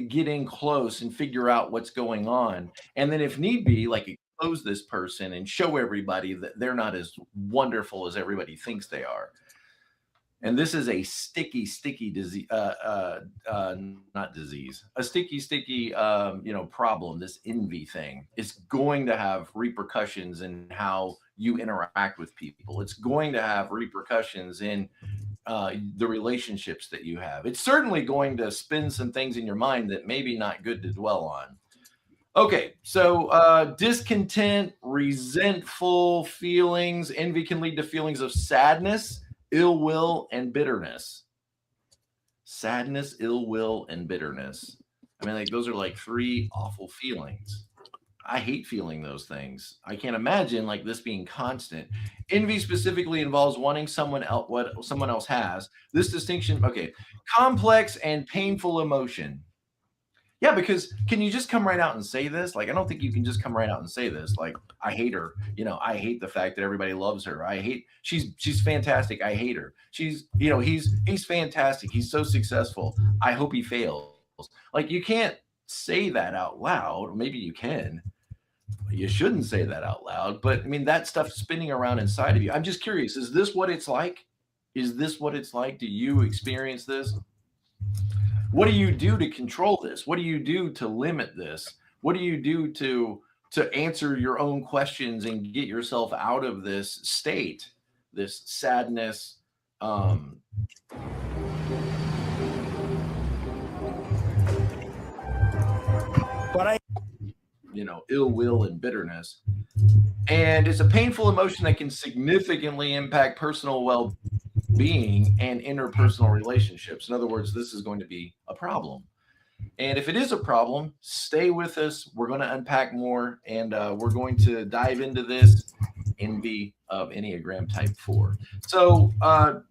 get in close and figure out what's going on. And then if need be, like expose this person and show everybody that they're not as wonderful as everybody thinks they are. And this is a sticky disease, not disease, a sticky, problem. This envy thing is going to have repercussions in how you interact with people. It's going to have repercussions in the relationships that you have. It's certainly going to spin some things in your mind that maybe not good to dwell on. Okay, so discontent, resentful feelings, envy can lead to feelings of sadness, ill will, and bitterness. Sadness, ill will, and bitterness. I mean, like those are like 3 awful feelings. I hate feeling those things. I can't imagine like this being constant. Envy specifically involves wanting someone else what someone else has. This distinction, okay, complex and painful emotion. Yeah, because can you just come right out and say this? Like, I don't think you can just come right out and say this. Like, I hate her. You know, I hate the fact that everybody loves her. I hate she's fantastic. I hate her. She's, you know, he's fantastic. He's so successful. I hope he fails. Like, you can't say that out loud. Maybe you can. You shouldn't say that out loud. But I mean, that stuff's spinning around inside of you. I'm just curious. Is this what it's like? Is this what it's like? Do you experience this? What do you do to control this? What do you do to limit this? What do you do to answer your own questions and get yourself out of this state, this sadness? Ill will and bitterness. And it's a painful emotion that can significantly impact personal well-being and interpersonal relationships. In other words, this is going to be a problem. And if it is a problem, stay with us. We're going to unpack more, and we're going to dive into this envy of Enneagram Type 4. So,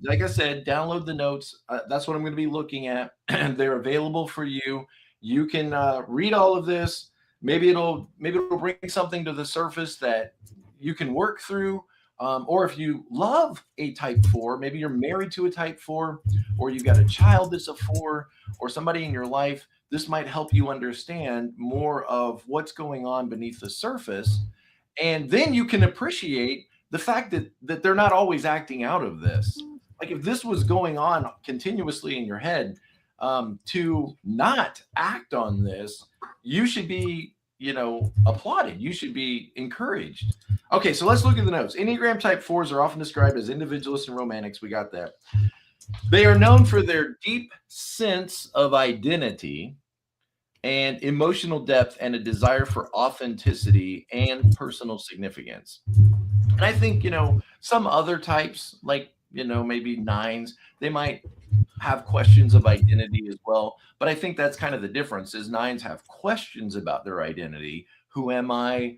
like I said, download the notes. That's what I'm going to be looking at. They're available for you. You can read all of this. Maybe it'll bring something to the surface that you can work through. Or if you love a Type 4, maybe you're married to a Type 4, or you've got a child that's a 4, or somebody in your life, this might help you understand more of what's going on beneath the surface. And then you can appreciate the fact that they're not always acting out of this. Like if this was going on continuously in your head, to not act on this, you should be, applauded. You should be encouraged. Okay, so let's look at the notes. Enneagram Type 4s are often described as individualists and romantics. We got that. They are known for their deep sense of identity and emotional depth and a desire for authenticity and personal significance. And I think, some other types, like, maybe 9s, they might have questions of identity as well. But I think that's kind of the difference is 9s have questions about their identity. Who am I?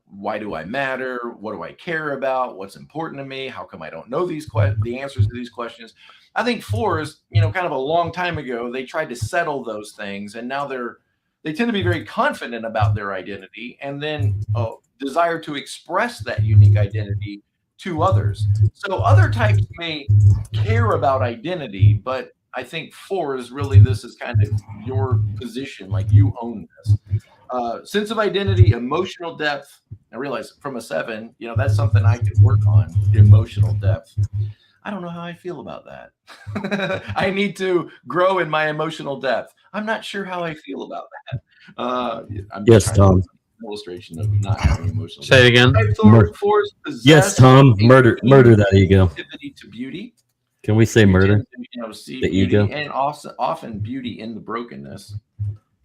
Why do I matter? What do I care about? What's important to me? How come I don't know the answers to these questions? I think 4s, kind of a long time ago, they tried to settle those things, and now they tend to be very confident about their identity, and then desire to express that unique identity to others. So other types may care about identity, but I think 4s really, this is kind of your position, like you own this. Sense of identity, emotional depth. I realize from a 7, that's something I could work on, emotional depth. I don't know how I feel about that. I need to grow in my emotional depth. I'm not sure how I feel about that. Yes, Tom. illustration of not having emotional. Say it again. Type Mur- fours possess Yes, Tom. a Murder that ego. sensitivity to beauty. Can we say You murder? tend to, see The beauty ego? and often beauty in the brokenness,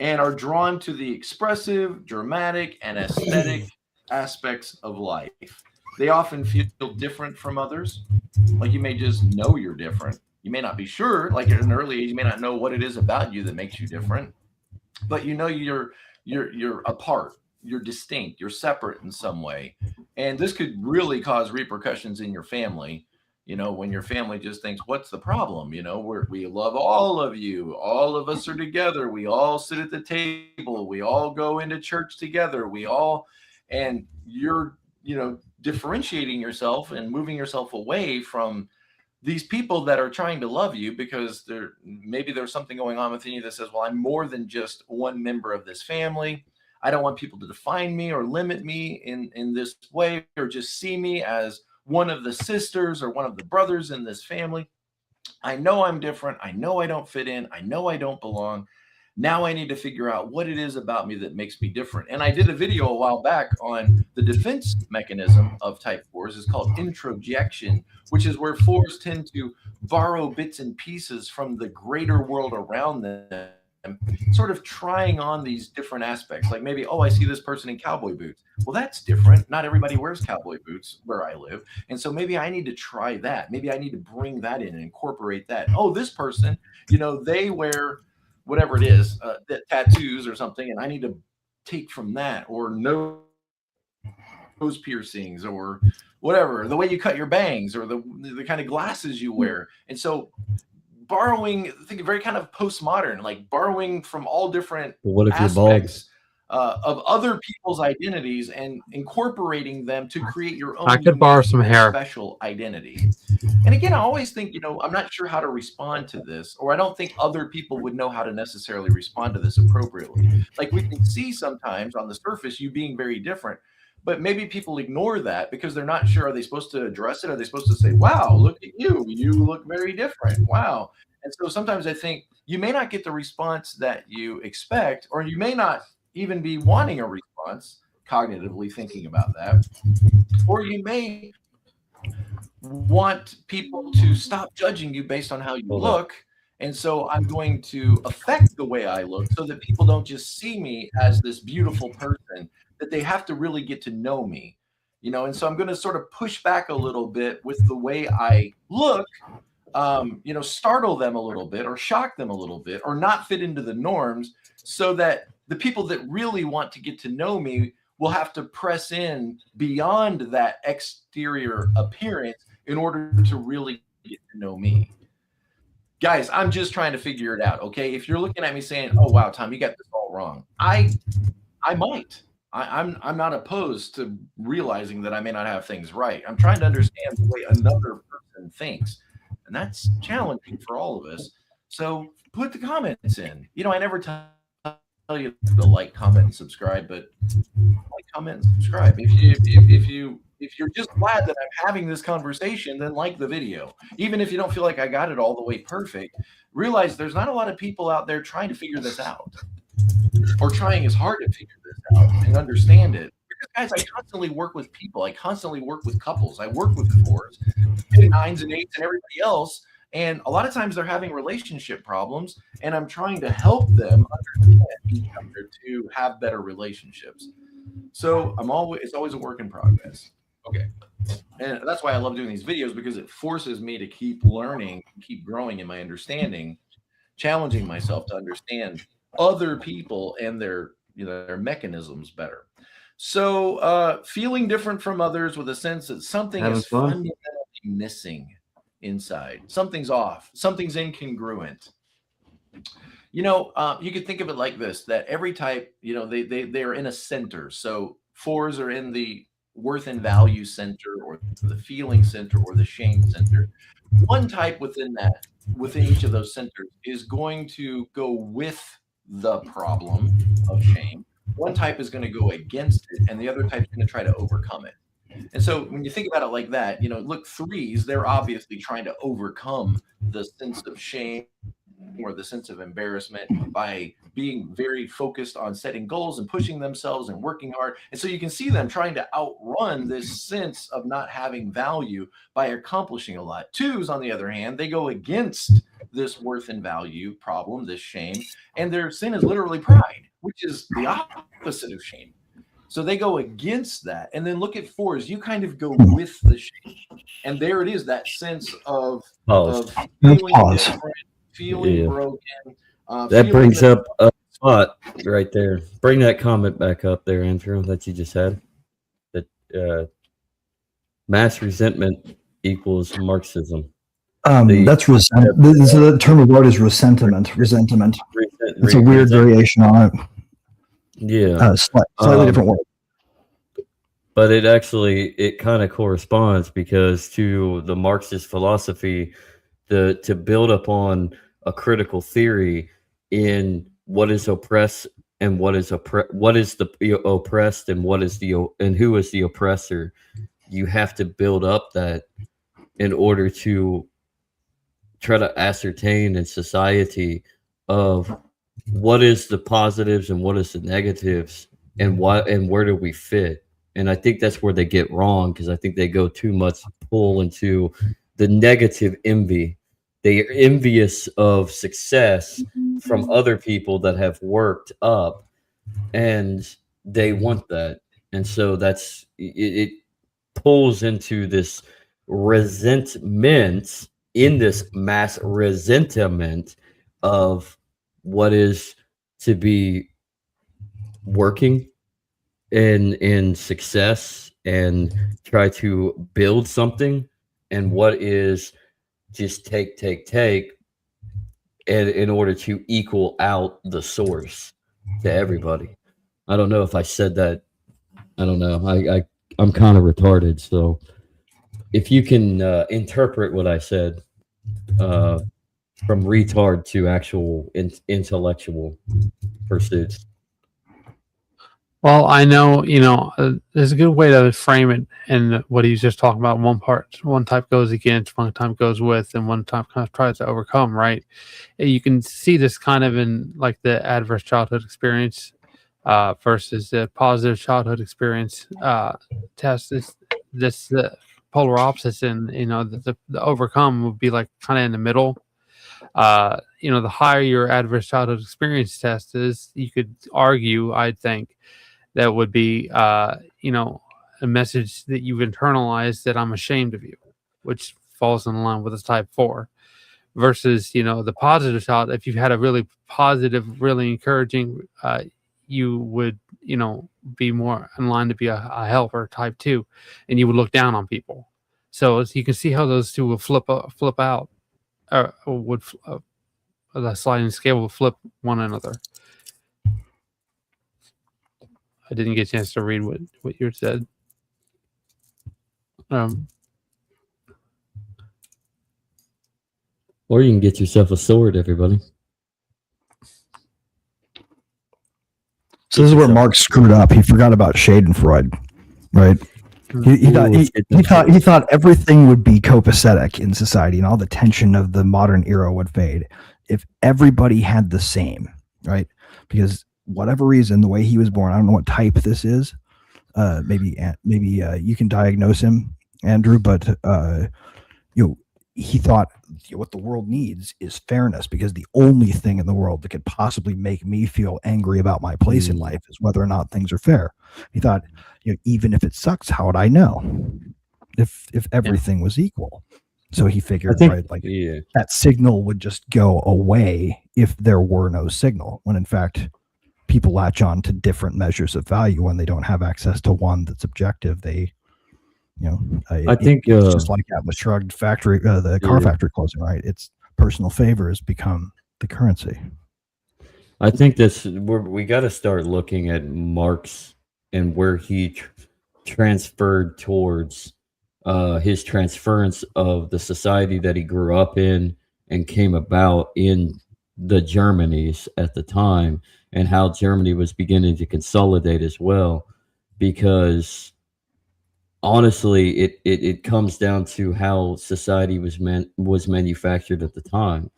and are drawn to the expressive, dramatic, and aesthetic aspects of life. They often feel different from others. Like you may just know you're different. You may not be sure. Like at an early age, you may not know what it is about you that makes you different, but you know you're apart. You're distinct. You're separate in some way, and this could really cause repercussions in your family. When your family just thinks, what's the problem? We love all of you. All of us are together. We all sit at the table. We all go into church together. And you're, differentiating yourself and moving yourself away from these people that are trying to love you because maybe there's something going on within you that says, well, I'm more than just one member of this family. I don't want people to define me or limit me in this way, or just see me as one of the sisters or one of the brothers in this family. I know I'm different. I know I don't fit in. I know I don't belong. Now I need to figure out what it is about me that makes me different. And I did a video a while back on the defense mechanism of type 4s. It's called introjection, which is where 4s tend to borrow bits and pieces from the greater world around them, sort of trying on these different aspects. Like maybe, I see this person in cowboy boots. Well, that's different. Not everybody wears cowboy boots where I live. And so maybe I need to try that. Maybe I need to bring that in and incorporate that. Oh, this person, they wear whatever it is, tattoos or something, and I need to take from that, or nose piercings, or whatever, the way you cut your bangs, or the kind of glasses you wear. And so borrowing, I think very kind of postmodern, like borrowing from all different What if you're bald? aspects of other people's identities and incorporating them to create your own I could borrow some hair. special identity. And again, I always think, I'm not sure how to respond to this, or I don't think other people would know how to necessarily respond to this appropriately. Like we can see sometimes on the surface you being very different, but maybe people ignore that because they're not sure. Are they supposed to address it? Are they supposed to say, wow, look at you. You look very different. Wow. And so sometimes I think you may not get the response that you expect, or you may not even be wanting a response, cognitively thinking about that, or you may want people to stop judging you based on how you look. And so I'm going to affect the way I look so that people don't just see me as this beautiful person, that they have to really get to know me, and so I'm going to sort of push back a little bit with the way I look, startle them a little bit, or shock them a little bit, or not fit into the norms, so that the people that really want to get to know me will have to press in beyond that exterior appearance in order to really get to know me. Guys, I'm just trying to figure it out, okay? If you're looking at me saying, oh, wow, Tom, you got this all wrong, I might. I'm not opposed to realizing that I may not have things right. I'm trying to understand the way another person thinks, and that's challenging for all of us. So put the comments in. I never tell you to like, comment, and subscribe, but like, comment, and subscribe. If you're just glad that I'm having this conversation, then like the video. Even if you don't feel like I got it all the way perfect, realize there's not a lot of people out there trying to figure this out, or trying as hard to figure this out and understand it. Because, guys, I constantly work with people. I constantly work with couples. I work with 4s, and 9s and 8s and everybody else. And a lot of times they're having relationship problems, and I'm trying to help them understand each other to have better relationships. So it's always a work in progress. Okay. And that's why I love doing these videos, because it forces me to keep learning, keep growing in my understanding, challenging myself to understand other people and their mechanisms better. So feeling different from others with a sense that something is fundamentally missing inside. Something's off. Something's incongruent. You could think of it like this, that every type, they are in a center. So 4s are in the worth and value center, or the feeling center, or the shame center. One type within each of those centers is going to go with the problem of shame. One type is going to go against it, and the other type is going to try to overcome it. And so when you think about it like that, look, 3s, they're obviously trying to overcome the sense of shame or the sense of embarrassment by being very focused on setting goals and pushing themselves and working hard. And so you can see them trying to outrun this sense of not having value by accomplishing a lot. Twos, on the other hand, they go against this worth and value problem, this shame, and their sin is literally pride, which is the opposite of shame. So they go against that. And then look at fours, you kind of go with the shame. And there it is, that sense of feeling different, feeling broken. That brings up a spot right there. Bring that comment back up there, Andrew, that you just had. That mass resentment equals Marxism. That's resentment. So the term of art is resentment. It's a weird variation on it. Yeah, slightly different word. But it kind of corresponds, because to the Marxist philosophy, to build upon a critical theory in what is oppressed and what is the oppressed and who is the oppressor, you have to build up that in order to try to ascertain in society of what is the positives and what is the negatives, and where do we fit. And I think that's where they get wrong, because I think they go too much pull into the negative envy. They are envious of success from other people that have worked up, and they want that. And so it pulls into this resentment, in this mass resentment of what is to be working in success and try to build something, and what is just take and in order to equal out the source to everybody. I don't know if I said that. I don't know. I'm kind of retarded, so if you can interpret what I said from retard to actual intellectual pursuits. Well, I know, there's a good way to frame it, and what he's just talking about. One type goes against, one type goes with, and one type kind of tries to overcome, right? And you can see this kind of in like the adverse childhood experience versus the positive childhood experience test. This polar opposites, and the overcome would be like kind of in the middle. The higher your adverse childhood experience test is, you could argue, I think, that would be a message that you've internalized, that I'm ashamed of you, which falls in line with a type 4, versus the positive child. If you've had a really positive, really encouraging, you would be more in line to be a helper, type 2, and you would look down on people. So you can see how those two will flip out, or would the sliding scale will flip one another. I didn't get a chance to read what you said. Or you can get yourself a sword, everybody. So this is where Marx screwed up. He forgot about Schadenfreude, right? He thought everything would be copacetic in society, and all the tension of the modern era would fade if everybody had the same, right? Because whatever reason, the way he was born, I don't know what type this is. Maybe you can diagnose him, Andrew, but he thought what the world needs is fairness, because the only thing in the world that could possibly make me feel angry about my place in life is whether or not things are fair. He thought, even if it sucks, how would I know if everything was equal? So he figured, that signal would just go away if there were no signal, when in fact people latch on to different measures of value when they don't have access to one that's objective. They, I think it's just like Atlas Shrugged factory, the car factory closing, right? It's personal favor has become the currency. I think we got to start looking at Marx and where he transferred towards his transference of the society that he grew up in and came about in the Germanys at the time, and how Germany was beginning to consolidate as well, because honestly, it comes down to how society was manufactured at the time.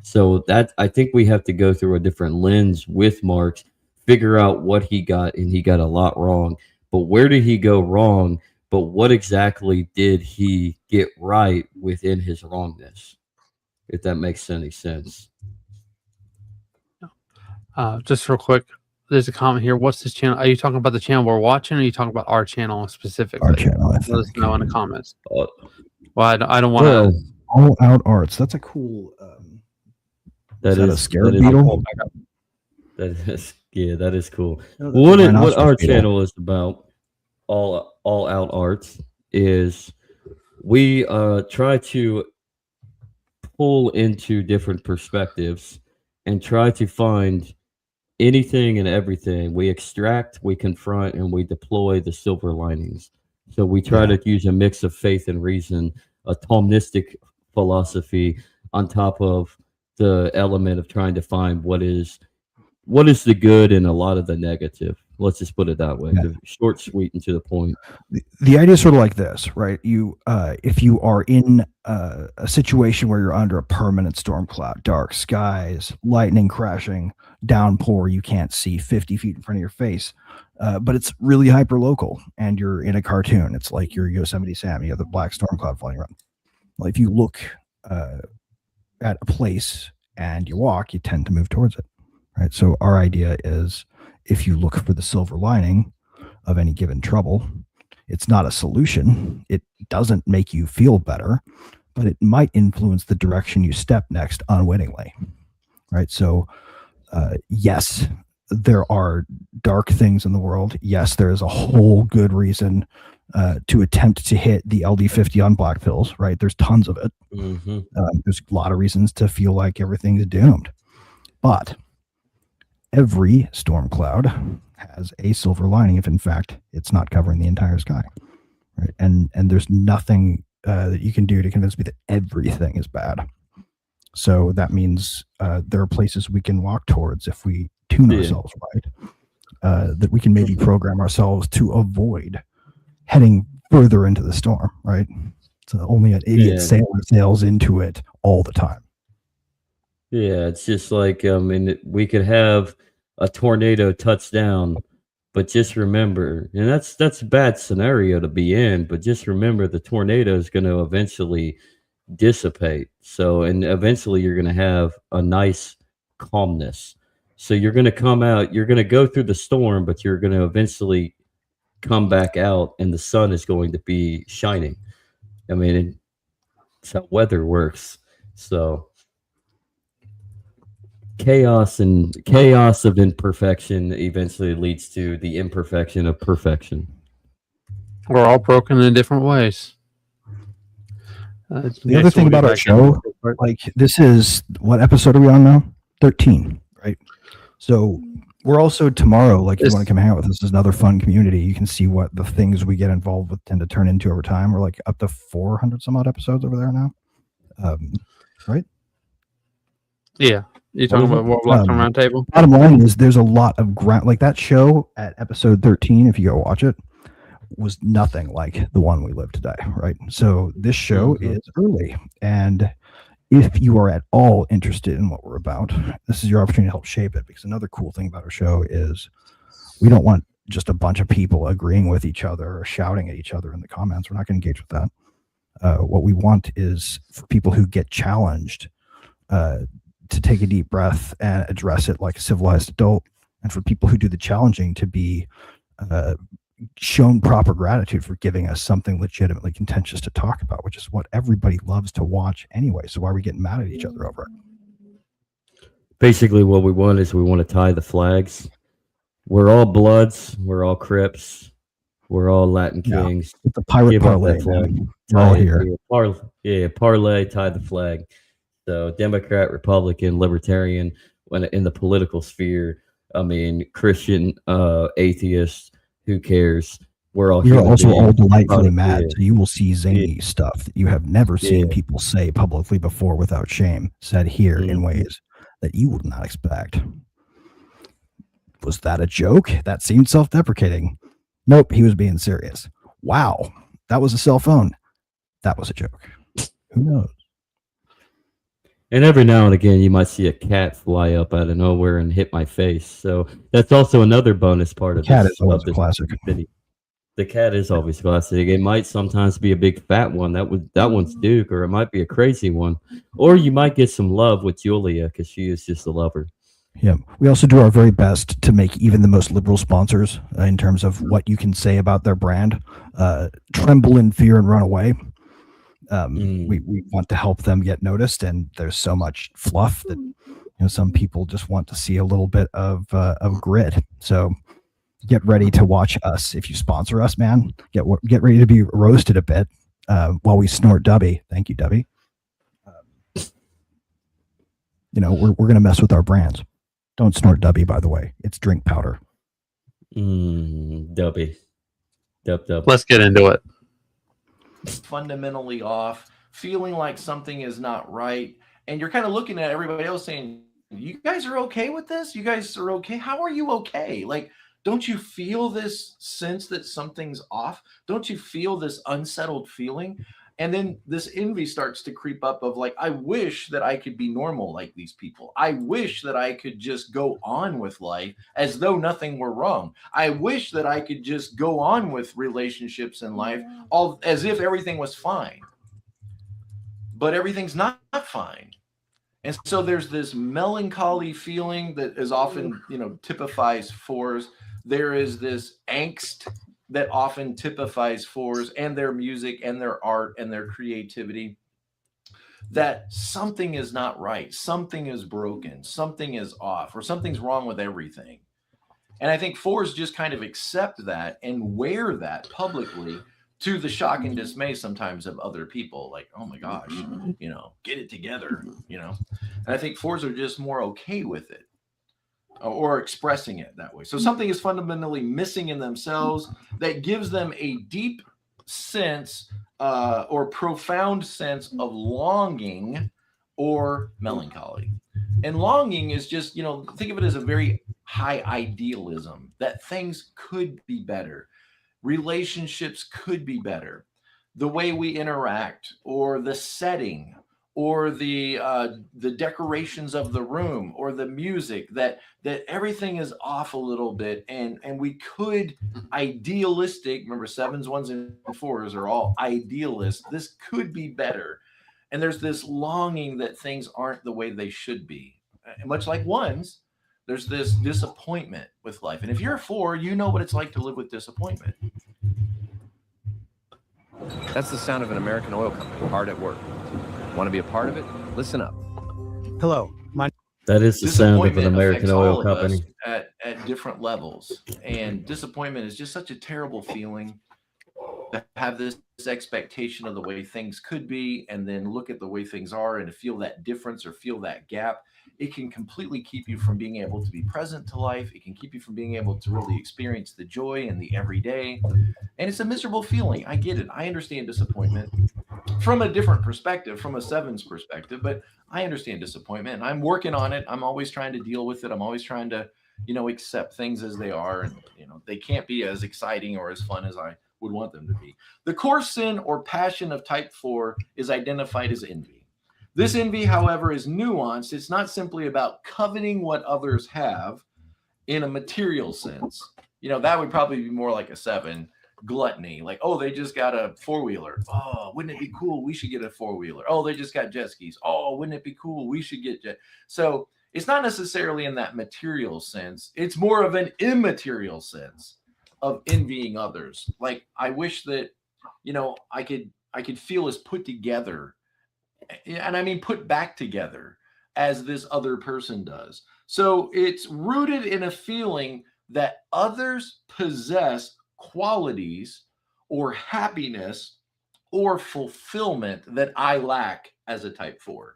So that I think we have to go through a different lens with Marx, figure out what he got, and he got a lot wrong. But where did he go wrong? But what exactly did he get right within his wrongness? If that makes any sense. Just real quick, there's a comment here. What's this channel? Are you talking about the channel we're watching, or are you talking about our channel specifically? Our channel, I Let us think. know in the comments. Uh, Well, I don't want well, to. All Out Arts. That's a cool. Is that a scarab beetle? That is, yeah, that is cool. No, that's What a what our rhinoceros beetle. channel is about, all out arts, is we try to pull into different perspectives and try to find anything and everything. We extract, we confront, and we deploy the silver linings. So we try Yeah. to use a mix of faith and reason, a Thomistic philosophy on top of the element of trying to find what is the good and a lot of the negative. Let's just put it that way. Yeah. Short, sweet, and to the point. The idea is sort of like this, right? You, if you are in a situation where you're under a permanent storm cloud, dark skies, lightning crashing, downpour, you can't see 50 feet in front of your face, but it's really hyper local, and you're in a cartoon. It's like you're Yosemite Sam. You have the black storm cloud flying around. Well, if you look at a place and you walk, you tend to move towards it, right? So our idea is, if you look for the silver lining of any given trouble, it's not a solution. It doesn't make you feel better, but it might influence the direction you step next unwittingly, right? So yes, there are dark things in the world. Yes, there is a whole good reason to attempt to hit the LD50 on black pills, right? There's tons of it. Mm-hmm. There's a lot of reasons to feel like everything is doomed, but every storm cloud has a silver lining if in fact it's not covering the entire sky, right? And there's nothing that you can do to convince me that everything is bad. So that means there are places we can walk towards if we tune ourselves right, that we can maybe program ourselves to avoid heading further into the storm, right? So only an idiot sailor sails into it all the time. Yeah, it's just like we could have a tornado touch down, but just remember, and that's a bad scenario to be in, but just remember the tornado is going to eventually dissipate. So, and eventually you're going to have a nice calmness. So you're going to come out, you're going to go through the storm, but you're going to eventually come back out and the sun is going to be shining. I mean, it's how weather works. So chaos of imperfection eventually leads to the imperfection of perfection. We're all broken in different ways. The other thing about our show, like, this is, what episode are we on now? 13, right? So we're also tomorrow, like, if you want to come hang out with us, this is another fun community. You can see what the things we get involved with tend to turn into over time. We're like up to 400 some odd episodes over there now, right? Yeah. You're talking about what Locked on Round Table? Bottom line is there's a lot of ground, like that show at episode 13, if you go watch it, was nothing like the one we live today, right? So this show is early, and if you are at all interested in what we're about, this is your opportunity to help shape it, because another cool thing about our show is we don't want just a bunch of people agreeing with each other or shouting at each other in the comments. We're not going to engage with that. What we want is for people who get challenged to take a deep breath and address it like a civilized adult, and for people who do the challenging to be shown proper gratitude for giving us something legitimately contentious to talk about, which is what everybody loves to watch anyway. So why are we getting mad at each other over it? Basically, what we want is we want to tie the flags. We're all Bloods. We're all Crips. We're all Latin Kings. It's the pirate parlay. We're all here. Parlay, tie the flag. So Democrat, Republican, Libertarian, when in the political sphere, I mean, Christian, atheist, who cares? We're all You're also beings. all delightfully mad. So you will see zany stuff that you have never seen people say publicly before without shame, said here in ways that you would not expect. Was that a joke? That seemed self-deprecating. Nope, he was being serious. Wow, that was a cell phone. That was a joke. Who knows? And every now and again, you might see a cat fly up out of nowhere and hit my face. So that's also another bonus part of Cat this is always of a this classic. video. The cat is always classic. It might sometimes be a big fat one. That one's Duke, or it might be a crazy one, or you might get some love with Julia because she is just a lover. Yeah, we also do our very best to make even the most liberal sponsors, in terms of what you can say about their brand, tremble in fear and run away. We want to help them get noticed, and there's so much fluff that some people just want to see a little bit of grit. So get ready to watch us if you sponsor us, man. Get ready to be roasted a bit while we snort Dubby. Thank you, Dubby. We're gonna mess with our brands. Don't snort Dubby, by the way. It's drink powder. Dubby. Dub. Let's get into it. Fundamentally off, feeling like something is not right, and you're kind of looking at everybody else saying, you guys are okay with this? You guys are okay? How are you okay? Like, don't you feel this sense that something's off? Don't you feel this unsettled feeling? And then this envy starts to creep up of like, I wish that I could be normal like these people. I wish that I could just go on with life as though nothing were wrong. I wish that I could just go on with relationships in life all as if everything was fine. But everything's not fine. And so there's this melancholy feeling that is often, typifies fours. There is this angst that often typifies fours and their music and their art and their creativity, that something is not right, something is broken, something is off, or something's wrong with everything. And I think fours just kind of accept that and wear that publicly, to the shock and dismay sometimes of other people. Like, oh my gosh, get it together, And I think fours are just more okay with it, or expressing it that way. So something is fundamentally missing in themselves that gives them a deep sense or profound sense of longing or melancholy. And longing is just, think of it as a very high idealism, that things could be better. Relationships could be better. The way we interact, or the setting, or the decorations of the room, or the music, that everything is off a little bit, and we could idealistic. Remember, sevens, ones, and fours are all idealists. This could be better, and there's this longing that things aren't the way they should be. Much like ones, there's this disappointment with life, and if you're a four, you know what it's like to live with disappointment. That's the sound of an American oil company hard at work. Want to be a part of it? Listen up. Hello. That is the sound of an American affects oil all of us company. at different levels. And disappointment is just such a terrible feeling, to have this expectation of the way things could be, and then look at the way things are and to feel that difference or feel that gap. It can completely keep you from being able to be present to life. It can keep you from being able to really experience the joy and the everyday. And it's a miserable feeling. I get it. I understand disappointment from a different perspective, from a sevens perspective, but I understand disappointment, and I'm working on it. I'm always trying to deal with it. I'm always trying to, accept things as they are. And, they can't be as exciting or as fun as I would want them to be. The core sin or passion of type 4 is identified as envy. This envy, however, is nuanced. It's not simply about coveting what others have in a material sense. That would probably be more like a 7. Gluttony, like, oh, they just got a 4-wheeler. Oh, wouldn't it be cool? We should get a 4-wheeler. Oh, they just got jet skis. Oh, wouldn't it be cool? We should get jet. So it's not necessarily in that material sense. It's more of an immaterial sense of envying others. Like, I wish that, I could feel as put together, and I mean put back together, as this other person does. So it's rooted in a feeling that others possess qualities or happiness or fulfillment that I lack as a type 4.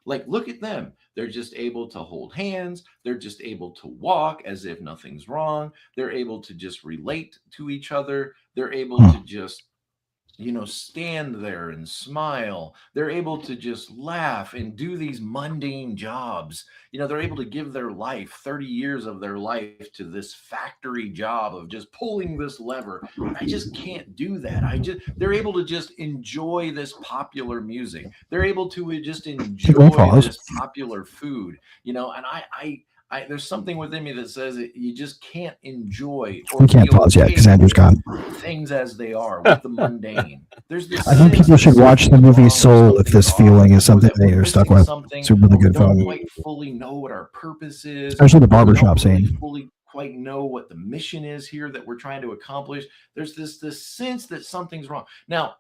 Like, look at them. They're just able to hold hands. They're just able to walk as if nothing's wrong. They're able to just relate to each other. They're able to just stand there and smile. They're able to just laugh and do these mundane jobs. They're able to give their life, 30 years of their life, to this factory job of just pulling this lever. I just can't do that. They're able to just enjoy this popular music. They're able to just enjoy this popular food, and there's something within me that says you just can't enjoy or we can't pause yet because Andrew's gone. Things as they are with the mundane. There's this. I think people should watch the movie Soul if this feeling is something they are stuck with. It's a really good film. We don't quite fully know what our purpose is. Especially the barbershop scene. Fully quite know what the mission is here that we're trying to accomplish. There's this sense that something's wrong. Now,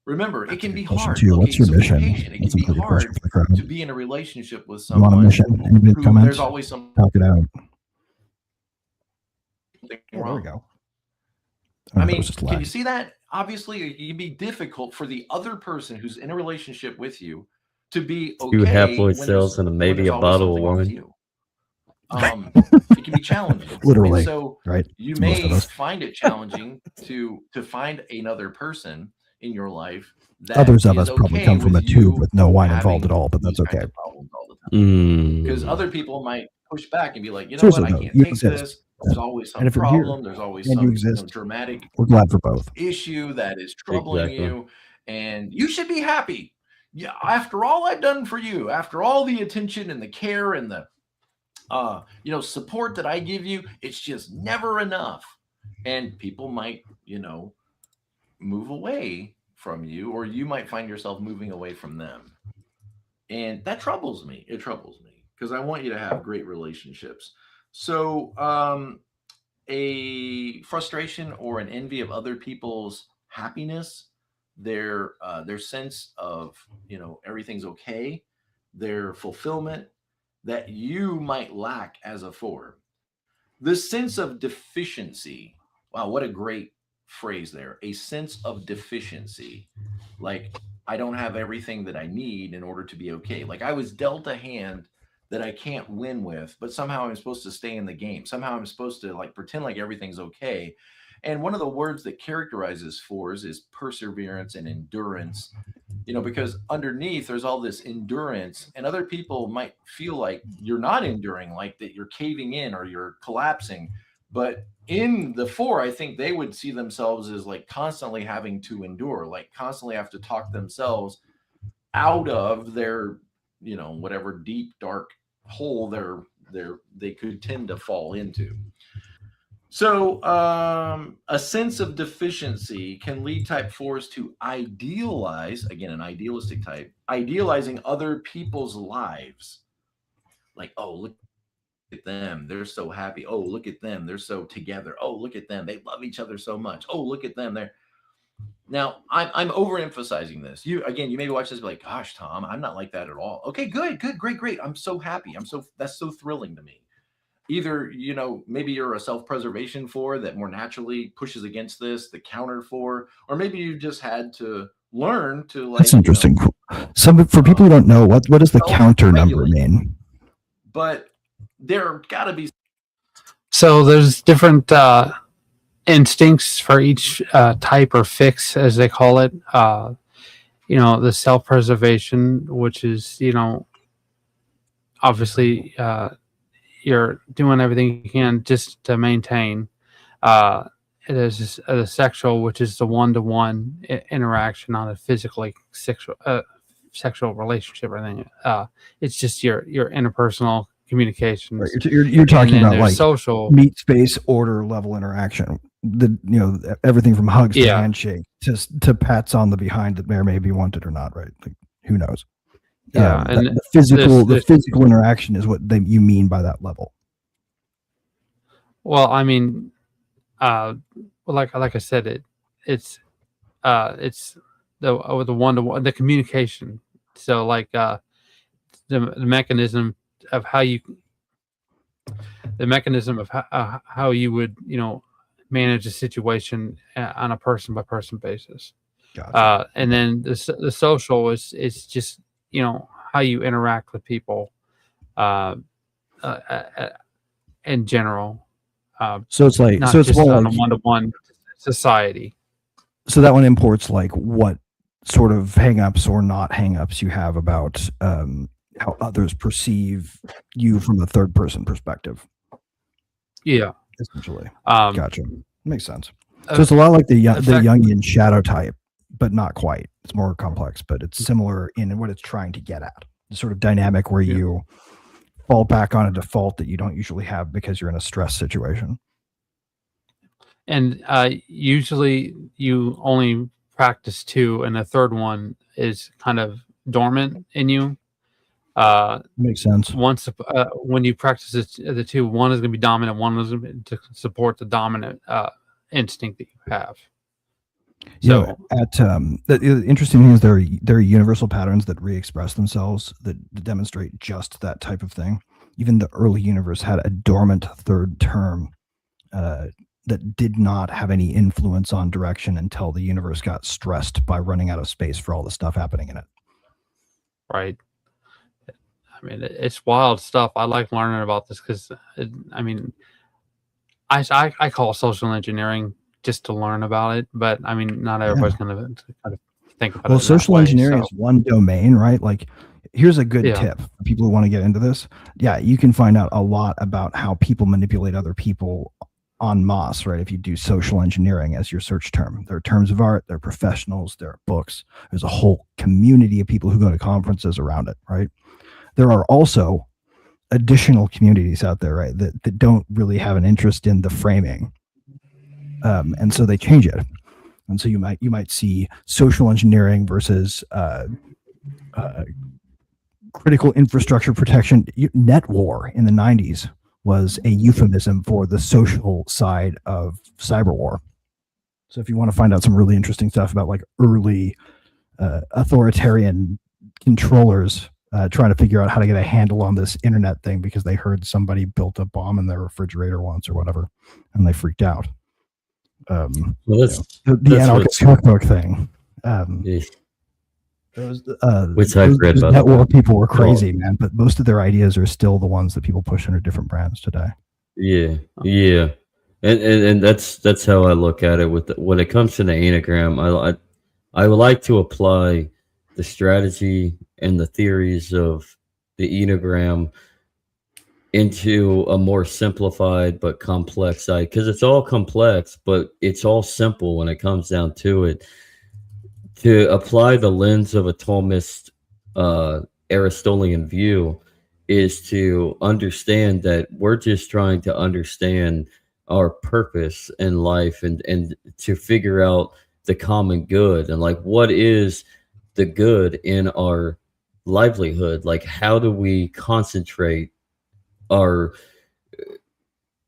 remember, it can be hard. What's your mission? It can be hard to be in a relationship with someone. You want a mission? Anybody comments? There's always some. Talk it out. There we go. I mean, can you see that? Obviously, it can be difficult for the other person who's in a relationship with you to be okay. 2 haploid cells and maybe a bottle of wine. It can be challenging. Literally. And so right. You may find it challenging to find another person in your life. That others of us probably come from a tube with no wine involved at all, but that's okay. Because other people might push back and be like, what, I can't take this. There's always some problem. There's always some dramatic we're glad for both issue that is troubling you, and you should be happy. Yeah, after all I've done for you, after all the attention and the care and the support that I give you, it's just never enough. And people might, move away from you, or you might find yourself moving away from them. And that troubles me. It troubles me because I want you to have great relationships. So a frustration or an envy of other people's happiness, their sense of, everything's okay, their fulfillment that you might lack as a 4. The sense of deficiency. Wow, what a great phrase there. A sense of deficiency. Like, I don't have everything that I need in order to be okay. Like, I was dealt a hand that I can't win with, but somehow I'm supposed to stay in the game. Somehow I'm supposed to pretend like everything's okay. And one of the words that characterizes 4s is perseverance and endurance, because underneath there's all this endurance, and other people might feel like you're not enduring, like that you're caving in or you're collapsing. But in the 4, I think they would see themselves as constantly having to endure, constantly have to talk themselves out of their, whatever deep, dark hole they could tend to fall into. So a sense of deficiency can lead type 4s to idealize, again, an idealistic type, idealizing other people's lives. Like, oh, look at them. They're so happy. Oh, look at them. They're so together. Oh, look at them. They love each other so much. Oh, look at them. Now, I'm overemphasizing this. You maybe watch this and be like, gosh, Tom, I'm not like that at all. Okay, good, great. I'm so happy. That's so thrilling to me. Either, maybe you're a self-preservation 4 that more naturally pushes against this, the counter 4, or maybe you just had to learn to That's interesting. For people who don't know, what does the counter number mean? But there gotta be. So there's different instincts for each type or fix, as they call it. The self-preservation, which is, obviously you're doing everything you can just to maintain. It is the sexual, which is the one-to-one interaction, not a physically sexual relationship or anything. It's just your interpersonal communications. Right. You're talking about social meat space order level interaction. Everything from hugs to handshake to pats on the behind that may be wanted or not. Right? Who knows? Yeah, and the physical interaction is what you mean by that level. Well, I mean, like I said, it's the one-to-one, the communication. So the mechanism of how you would manage a situation on a person by person basis. Gotcha. And then the social is just how you interact with people in general. So it's not just on a one-to-one society. So that one imports like what sort of hangups or not hangups you have about how others perceive you from a third person perspective, Yeah. essentially. Um, Gotcha. Makes sense. So it's a lot like the Jungian shadow type, but not quite. It's more complex, but it's similar in what it's trying to get at. The sort of dynamic where you fall back on a default that you don't usually have because you're in a stress situation. And usually you only practice 2, and the third one is kind of dormant in you. Makes sense. Once when you practice the 2, one is going to be dominant, one is going to be to support the dominant instinct that you have. So the interesting thing is there are universal patterns that re-express themselves that demonstrate just that type of thing. Even the early universe had a dormant third term that did not have any influence on direction until the universe got stressed by running out of space for all the stuff happening in it. Right. I mean, it's wild stuff. I like learning about this because, I mean, I call it social engineering just to learn about it, but I mean, not everybody's going to kind of think about it. Well, social engineering is one domain, right? Like, here's a good tip for people who want to get into this. Yeah, you can find out a lot about how people manipulate other people en masse, right? If you do social engineering as your search term, there are terms of art, there are professionals, there are books. There's a whole community of people who go to conferences around it, right? There are also additional communities out there, right, that don't really have an interest in the framing, and so they change it. And so you might see social engineering versus critical infrastructure protection. Net war in the 90s was a euphemism for the social side of cyber war. So if you want to find out some really interesting stuff about like early authoritarian controllers trying to figure out how to get a handle on this internet thing because they heard somebody built a bomb in their refrigerator once or whatever, and they freaked out. Well, the anarchist cookbook thing. Which I've read about. Network people were crazy, man, but most of their ideas are still the ones that people push under different brands today. Yeah, and that's how I look at it. When it comes to the Enneagram, I would like to apply the strategy and the theories of the Enneagram into a more simplified but complex side, because it's all complex, but it's all simple when it comes down to it. To apply the lens of a Thomist Aristotelian view is to understand that we're just trying to understand our purpose in life and to figure out the common good and like what is the good in our livelihood. Like, how do we concentrate our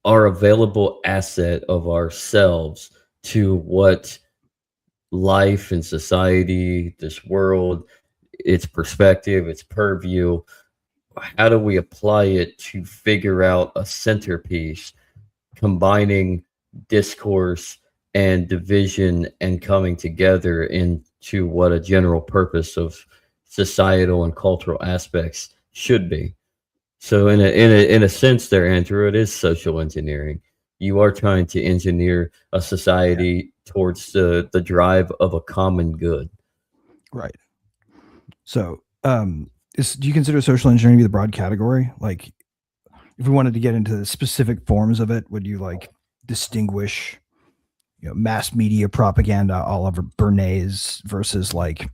available asset of ourselves to what life and society, this world, its perspective, its purview, how do we apply it to figure out a centerpiece combining discourse and division and coming together into what a general purpose of societal and cultural aspects should be. So in a sense there, Andrew, it is social engineering. You are trying to engineer a society towards the drive of a common good. Right. So do you consider social engineering to be the broad category? Like, if we wanted to get into the specific forms of it, would you like distinguish, mass media propaganda all over Bernays versus like,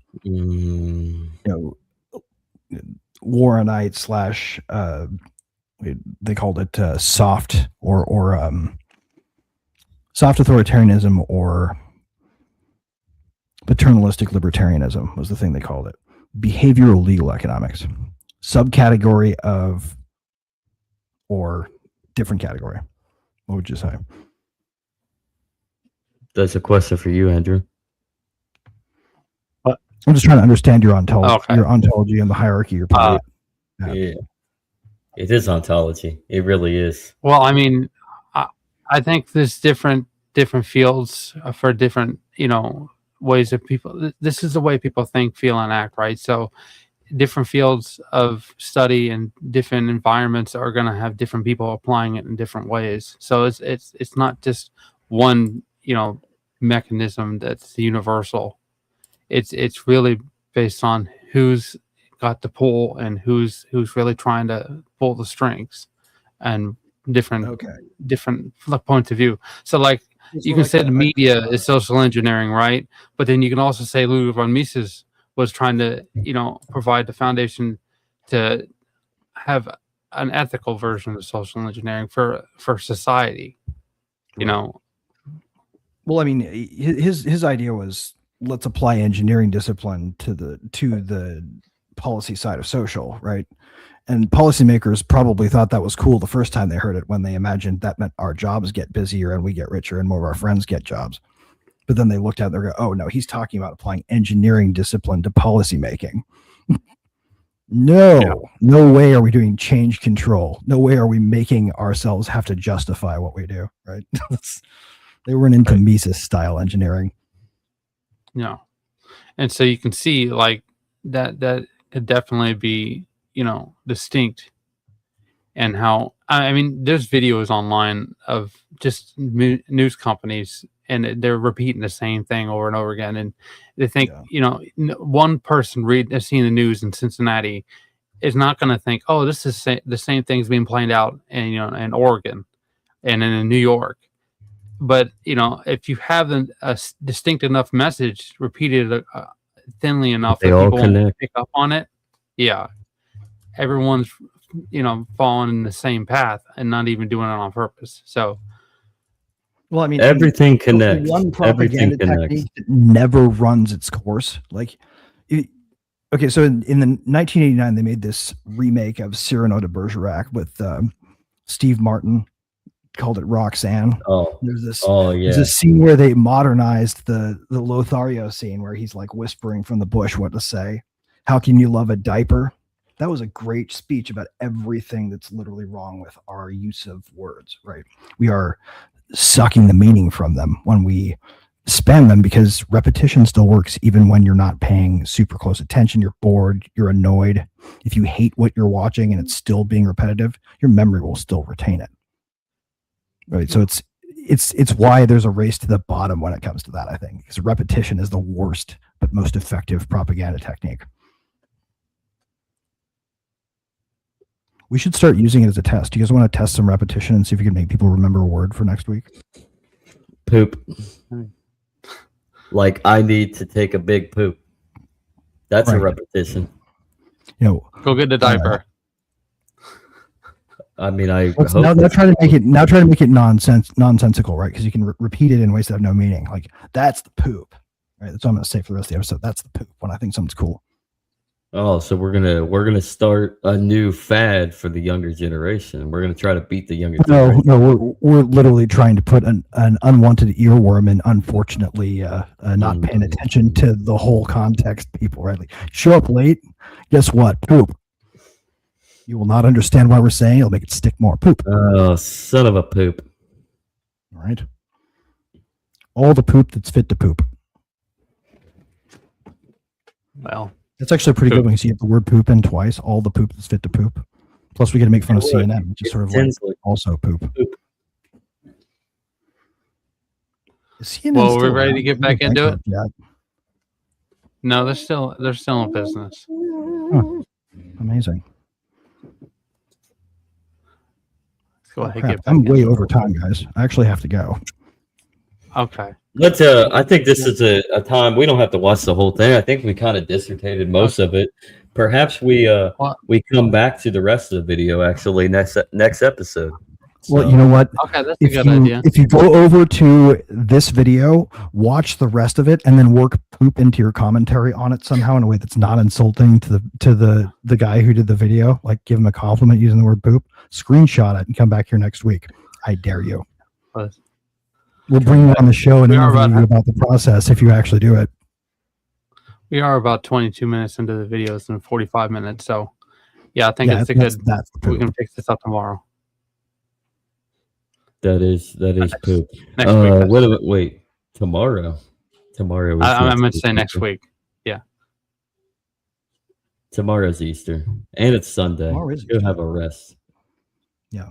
Warrenite / they called it soft or soft authoritarianism or paternalistic libertarianism was the thing they called it. Behavioral legal economics, subcategory of or different category. What would you say? That's a question for you, Andrew. I'm just trying to understand your ontology, your ontology and the hierarchy you're playing. Yeah, it is ontology. It really is. Well, I mean, I think there's different fields for different, ways of people. This is the way people think, feel, and act, right? So different fields of study and different environments are going to have different people applying it in different ways. So it's not just one, mechanism that's universal. It's really based on who's got the pull and who's really trying to pull the strings, and different points of view. So like you can say the media is social engineering, right? But then you can also say Ludwig von Mises was trying to, provide the foundation to have an ethical version of social engineering for society. Well, I mean, his idea was, let's apply engineering discipline to the policy side of social, right? And policymakers probably thought that was cool the first time they heard it, when they imagined that meant our jobs get busier and we get richer and more of our friends get jobs. But then they looked at it and they go, oh no, he's talking about applying engineering discipline to policymaking. No way are we doing change control. No way are we making ourselves have to justify what we do, right? They weren't into Mises style engineering. No. And so you can see like that could definitely be, distinct. And how, I mean, there's videos online of just news companies, and they're repeating the same thing over and over again. And they think, one person seeing the news in Cincinnati is not going to think, oh, this is the same thing's being played out in, in Oregon and in New York. But, if you have a distinct enough message repeated thinly enough that people won't pick up on it, everyone's, following in the same path and not even doing it on purpose. So, well, I mean, everything connects. One propaganda technique that never runs its course. Like, okay, so in the 1989, they made this remake of Cyrano de Bergerac with Steve Martin, called it Roxanne. Oh, there's this. Yeah. There's a scene where they modernized the Lothario scene, where he's like whispering from the bush what to say. How can you love a diaper? That was a great speech about everything that's literally wrong with our use of words. Right? We are sucking the meaning from them when we spam them, because repetition still works even when you're not paying super close attention. You're bored. You're annoyed. If you hate what you're watching and it's still being repetitive, your memory will still retain it. Right. So it's why there's a race to the bottom when it comes to that, I think, because repetition is the worst but most effective propaganda technique. We should start using it as a test. Do you guys want to test some repetition and see if you can make people remember a word for next week? Poop. Like, I need to take a big poop. That's a repetition. Go get the diaper. I mean, I now try to make it nonsensical, right? Because you can repeat it in ways that have no meaning. Like, that's the poop, right? That's what I'm going to say for the rest of the episode. That's the poop when I think something's cool. Oh, so we're gonna start a new fad for the younger generation. We're gonna try to beat the younger generation. No, we're literally trying to put an unwanted earworm in. Unfortunately, not paying attention to the whole context. People, right? Like, show up late. Guess what? Poop. You will not understand why we're saying. It'll make it stick more. Poop. Oh, son of a poop. All right. All the poop that's fit to poop. Well, that's actually a pretty good one. You see the word poop in twice. All the poop that's fit to poop. Plus, we get to make fun of CNN, which is sort of like also poop. Well, we're ready to get back into it. No, they're still in business. Huh. Amazing. Go ahead, I'm way over time, guys. I actually have to go. Okay. Let's. I think this is a time we don't have to watch the whole thing. I think we kind of dissertated most of it. Perhaps we come back to the rest of the video actually next episode. So. Well, you know what? Okay, that's a good idea. If you go over to this video, watch the rest of it, and then work poop into your commentary on it somehow in a way that's not insulting to the guy who did the video. Like, give him a compliment using the word poop. Screenshot it and come back here next week. I dare you. We'll bring you on the show and interview you about the process if you actually do it. We are about 22 minutes into the videos and 45 minutes. So, yeah, I think it's a good. We can fix this up tomorrow. That is poop. Next week. Wait, tomorrow. Tomorrow. I meant to say next week. Yeah. Tomorrow's Easter, and it's Sunday. Go have a rest. Yeah.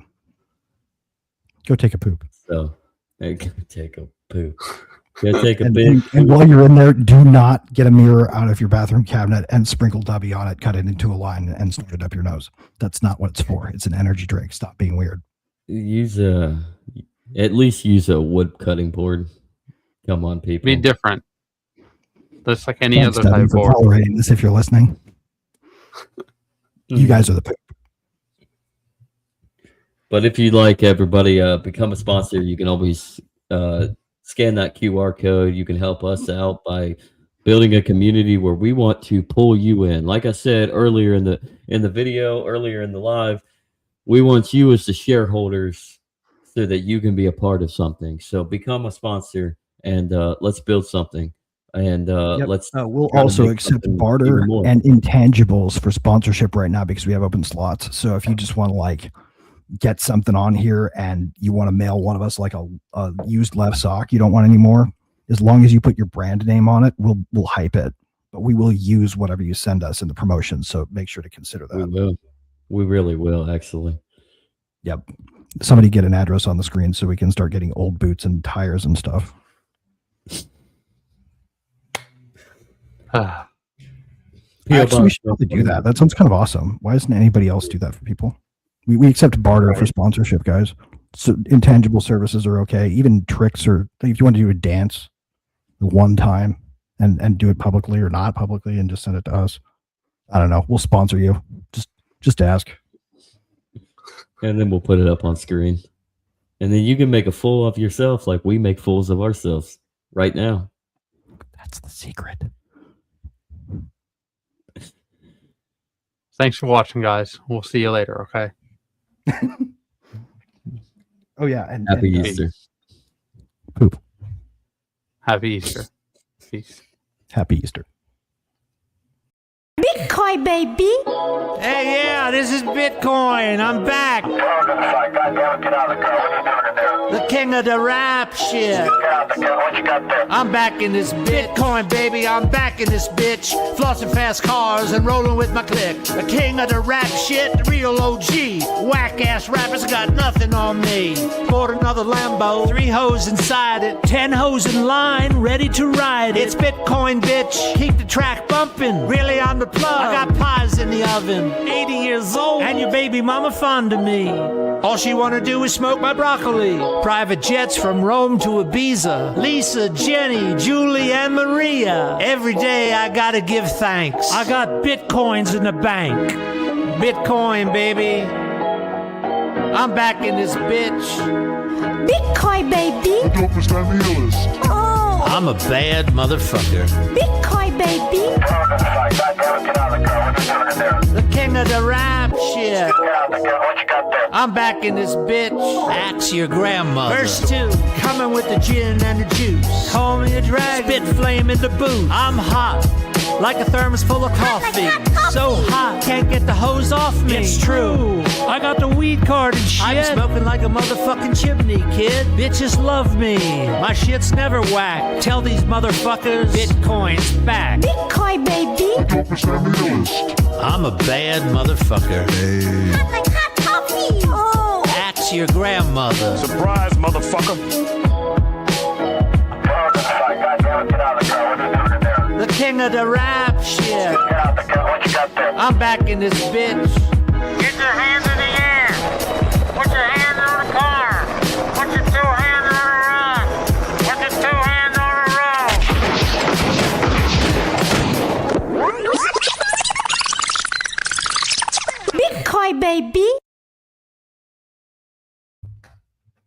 Go take a poop. So, go take a poop. Yeah, take a And, big. and while you're in there, do not get a mirror out of your bathroom cabinet and sprinkle W on it, cut it into a line, and snort it up your nose. That's not what it's for. It's an energy drink. Stop being weird. At least use a wood cutting board. Come on, people. Be different. Just like any Thanks, other Debbie, type for board. tolerating this. If you're listening, you guys are the poop. But if you'd like, everybody, become a sponsor. You can always scan that QR code. You can help us out by building a community where we want to pull you in. Like I said earlier in the video, earlier in the live, we want you as the shareholders so that you can be a part of something. So become a sponsor and let's build something. And let's we'll try to also make accept something barter even more. and intangibles for sponsorship right now because we have open slots. So if you just want to like get something on here and you want to mail one of us like a used left sock you don't want anymore, as long as you put your brand name on it, we'll hype it. But we will use whatever you send us in the promotion. So make sure to consider We that. will. We really will, actually. Yep. Somebody get an address on the screen so we can start getting old boots and tires and stuff. Ah, Actually, we should probably do that. That sounds kind of awesome. Why doesn't anybody else do that for people? We accept barter for sponsorship, guys. So intangible services are okay. Even tricks, or if you want to do a dance one time and do it publicly or not publicly and just send it to us. I don't know. We'll sponsor you. Just ask. And then we'll put it up on screen. And then you can make a fool of yourself like we make fools of ourselves right now. That's the secret. thanks for watching, guys. We'll see you later, okay? Oh yeah, and Happy and, Easter. Poop. Happy Easter. Peace. Happy Easter. Bitcoin, baby. Hey, yeah, this is Bitcoin. I'm back. The king of the rap shit. I'm back in this Bitcoin, baby. I'm back in this bitch. Flossing fast cars and rolling with my clique. The king of the rap shit, the real OG. Whack ass rappers got nothing on me. Bought another Lambo, 3 hoes inside it, 10 hoes in line, ready to ride it. It's Bitcoin, bitch. Keep the track bumping. Really on the plug. I got pies in the oven. 80 years old, and your baby mama fond of me. All she wanna do is smoke my broccoli. Private jets from Rome to Ibiza. Lisa, Jenny, Julie, and Maria. Every day I gotta give thanks. I got bitcoins in the bank. Bitcoin, baby. I'm back in this bitch. Bitcoin, baby. Oh, I'm a bad motherfucker. Bitcoin, baby. The king of the rap shit. I'm back in this bitch. Axe your grandmother. Verse 2, coming with the gin and the juice. Call me a dragon. Spit flame in the booth. I'm hot, like a thermos full of coffee. So hot, can't get the hose off me. It's true. I got the weed card and shit. I'm smoking like a motherfucking chimney, kid. Bitches love me. My shit's never whack. Tell these motherfuckers Bitcoin's back. Bitcoin, baby. I'm a bad motherfucker. Hot like hot coffee. Oh, Axe your grandmother. Surprise, motherfucker. The king of the rap shit. I'm back in this bitch. Get your hands in the air. Put your hands on the car. Put your 2 hands on the rock. Put your 2 hands on the road. Bitcoin, baby.